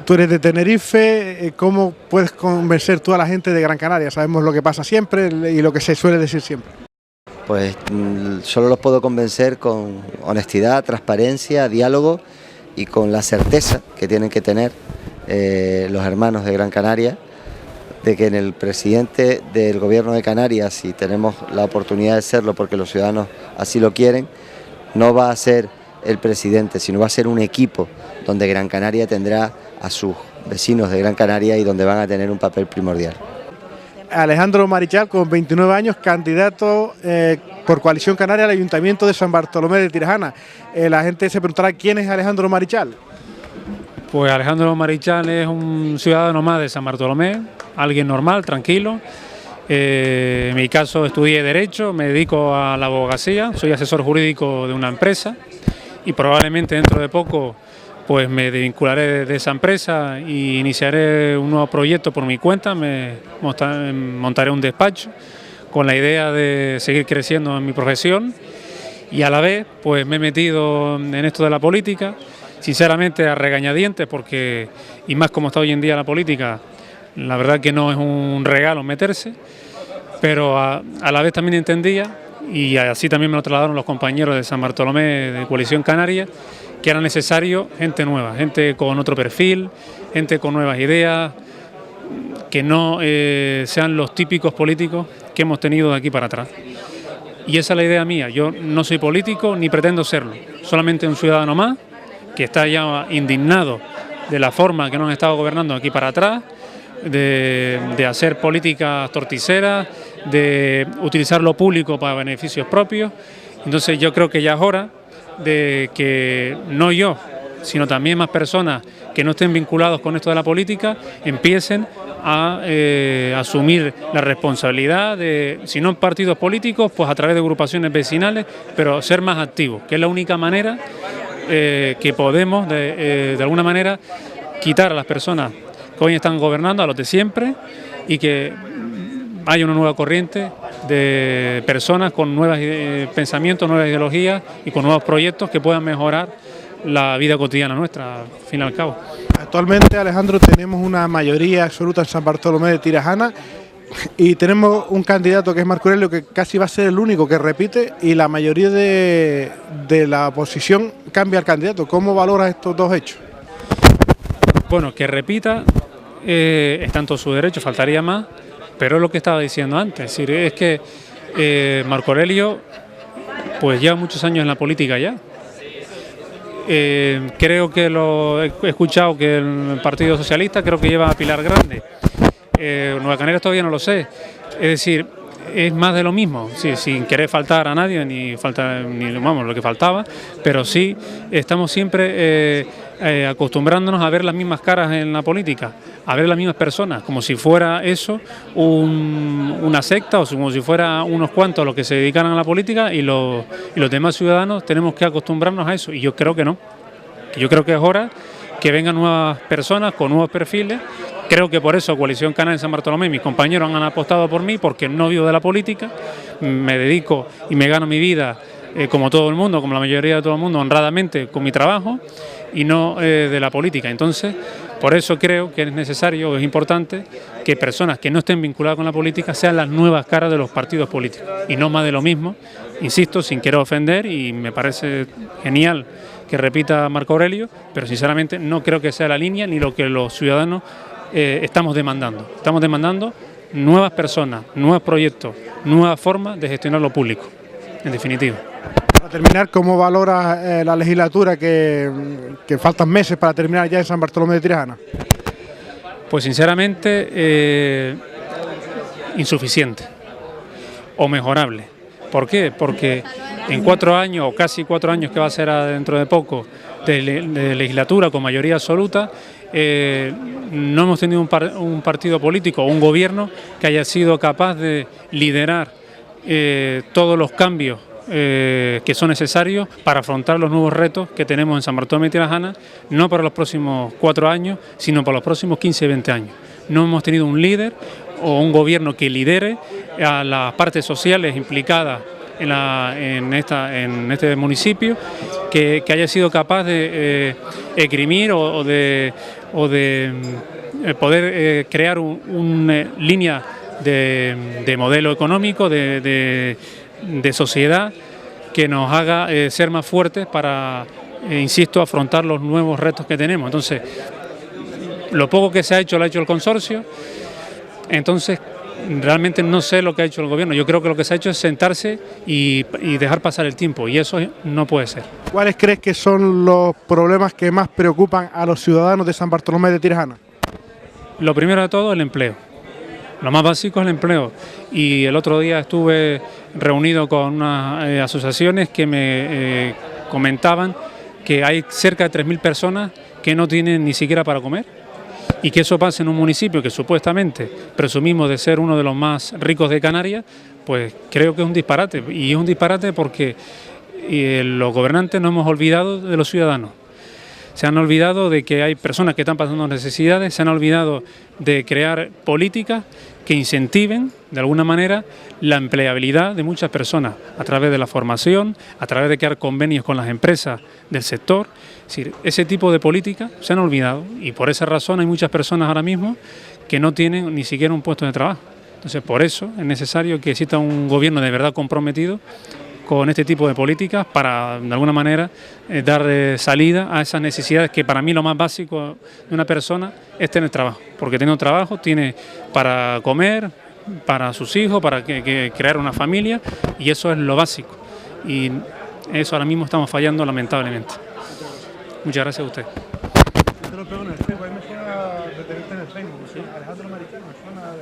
tú eres de Tenerife, ¿cómo puedes convencer tú a la gente de Gran Canaria? Sabemos lo que pasa siempre y lo que se suele decir siempre. Pues solo los puedo convencer con honestidad, transparencia, diálogo y con la certeza que tienen que tener los hermanos de Gran Canaria, de que en el presidente del Gobierno de Canarias, si tenemos la oportunidad de serlo porque los ciudadanos así lo quieren, no va a ser el presidente, sino va a ser un equipo donde Gran Canaria tendrá a sus vecinos de Gran Canaria y donde van a tener un papel primordial. Alejandro Marichal, con 29 años, candidato por Coalición Canaria al Ayuntamiento de San Bartolomé de Tirajana. La gente se preguntará quién es Alejandro Marichal. Pues Alejandro Marichal es un ciudadano más de San Bartolomé, alguien normal, tranquilo. En mi caso estudié Derecho, me dedico a la abogacía, soy asesor jurídico de una empresa y probablemente dentro de poco pues me desvincularé de esa empresa e iniciaré un nuevo proyecto por mi cuenta, montaré un despacho con la idea de seguir creciendo en mi profesión y a la vez pues me he metido en esto de la política, sinceramente a regañadientes, porque, y más como está hoy en día la política, la verdad que no es un regalo meterse, pero a la vez también entendía, y así también me lo trasladaron los compañeros de San Bartolomé de Coalición Canaria, que era necesario gente nueva, gente con otro perfil, gente con nuevas ideas, que no sean los típicos políticos que hemos tenido de aquí para atrás. Y esa es la idea mía, yo no soy político ni pretendo serlo, solamente un ciudadano más que está ya indignado de la forma que nos han estado gobernando aquí para atrás, de hacer políticas torticeras, de utilizar lo público para beneficios propios. Entonces yo creo que ya es hora de que no yo, sino también más personas que no estén vinculados con esto de la política, empiecen a asumir la responsabilidad de, si no en partidos políticos, pues a través de agrupaciones vecinales, pero ser más activos, que es la única manera que podemos de alguna manera quitar a las personas que hoy están gobernando, a los de siempre, y que haya una nueva corriente de personas con nuevos pensamientos, nuevas ideologías y con nuevos proyectos que puedan mejorar la vida cotidiana nuestra, al fin y al cabo. Actualmente, Alejandro, tenemos una mayoría absoluta en San Bartolomé de Tirajana y tenemos un candidato que es Marco Aurelio, que casi va a ser el único que repite, y la mayoría de la oposición cambia al candidato. ¿Cómo valoras estos dos hechos? Bueno, que repita está en todo su derecho, faltaría más, pero es lo que estaba diciendo antes. Es decir, es que Marco Aurelio pues lleva muchos años en la política ya. Creo que lo he escuchado que el Partido Socialista creo que lleva a Pilar Grande. Nueva Canarias todavía no lo sé. Es decir, es más de lo mismo, sí, sin querer faltar a nadie, ni vamos, lo que faltaba, pero sí estamos siempre acostumbrándonos a ver las mismas caras en la política, a ver las mismas personas, como si fuera eso una secta o como si fuera unos cuantos los que se dedicaran a la política y los demás ciudadanos tenemos que acostumbrarnos a eso, y yo creo que no, que yo creo que es hora que vengan nuevas personas con nuevos perfiles. Creo que por eso Coalición Canaria en San Bartolomé, mis compañeros han apostado por mí, porque no vivo de la política, me dedico y me gano mi vida como todo el mundo, como la mayoría de todo el mundo, honradamente con mi trabajo y no de la política. Entonces, por eso creo que es necesario, es importante que personas que no estén vinculadas con la política sean las nuevas caras de los partidos políticos y no más de lo mismo, insisto, sin querer ofender, y me parece genial que repita Marco Aurelio, pero sinceramente no creo que sea la línea ni lo que los ciudadanos estamos demandando. Estamos demandando nuevas personas, nuevos proyectos, nuevas formas de gestionar lo público, en definitiva. Para terminar, ¿cómo valora la legislatura que faltan meses para terminar ya en San Bartolomé de Tirajana? Pues sinceramente insuficiente o mejorable. ¿Por qué? Porque en 4 años, o casi 4 años que va a ser dentro de poco, de legislatura con mayoría absoluta, no hemos tenido un partido político o un gobierno que haya sido capaz de liderar todos los cambios que son necesarios para afrontar los nuevos retos que tenemos en San Bartolomé de Tirajana, no para los próximos 4 años, sino para los próximos 15 y 20 años. No hemos tenido un líder o un gobierno que lidere a las partes sociales implicadas en este municipio, que haya sido capaz de esgrimir o de poder crear una línea de modelo económico, de sociedad, que nos haga ser más fuertes para, insisto, afrontar los nuevos retos que tenemos. Entonces, lo poco que se ha hecho lo ha hecho el consorcio. Entonces, realmente no sé lo que ha hecho el gobierno. Yo creo que lo que se ha hecho es sentarse y dejar pasar el tiempo, y eso no puede ser. ¿Cuáles crees que son los problemas que más preocupan a los ciudadanos de San Bartolomé de Tirajana? Lo primero de todo, el empleo. Lo más básico es el empleo. Y el otro día estuve reunido con unas asociaciones que me comentaban que hay cerca de 3.000 personas que no tienen ni siquiera para comer. Y que eso pase en un municipio que supuestamente presumimos de ser uno de los más ricos de Canarias, pues creo que es un disparate. Y es un disparate porque los gobernantes nos hemos olvidado de los ciudadanos. Se han olvidado de que hay personas que están pasando necesidades, se han olvidado de crear políticas que incentiven de alguna manera la empleabilidad de muchas personas a través de la formación, a través de crear convenios con las empresas del sector. Es decir, ese tipo de políticas se han olvidado, y por esa razón hay muchas personas ahora mismo que no tienen ni siquiera un puesto de trabajo. Entonces, por eso es necesario que exista un gobierno de verdad comprometido con este tipo de políticas para, de alguna manera, dar salida a esas necesidades que para mí lo más básico de una persona es tener trabajo, porque teniendo trabajo tiene para comer, para sus hijos, para crear una familia, y eso es lo básico, y eso ahora mismo estamos fallando lamentablemente. Muchas gracias a usted. Te lo pego en el Facebook, a mí me suena detenerte en el Facebook, ¿sí? Alejandro Mariquín, me suena de...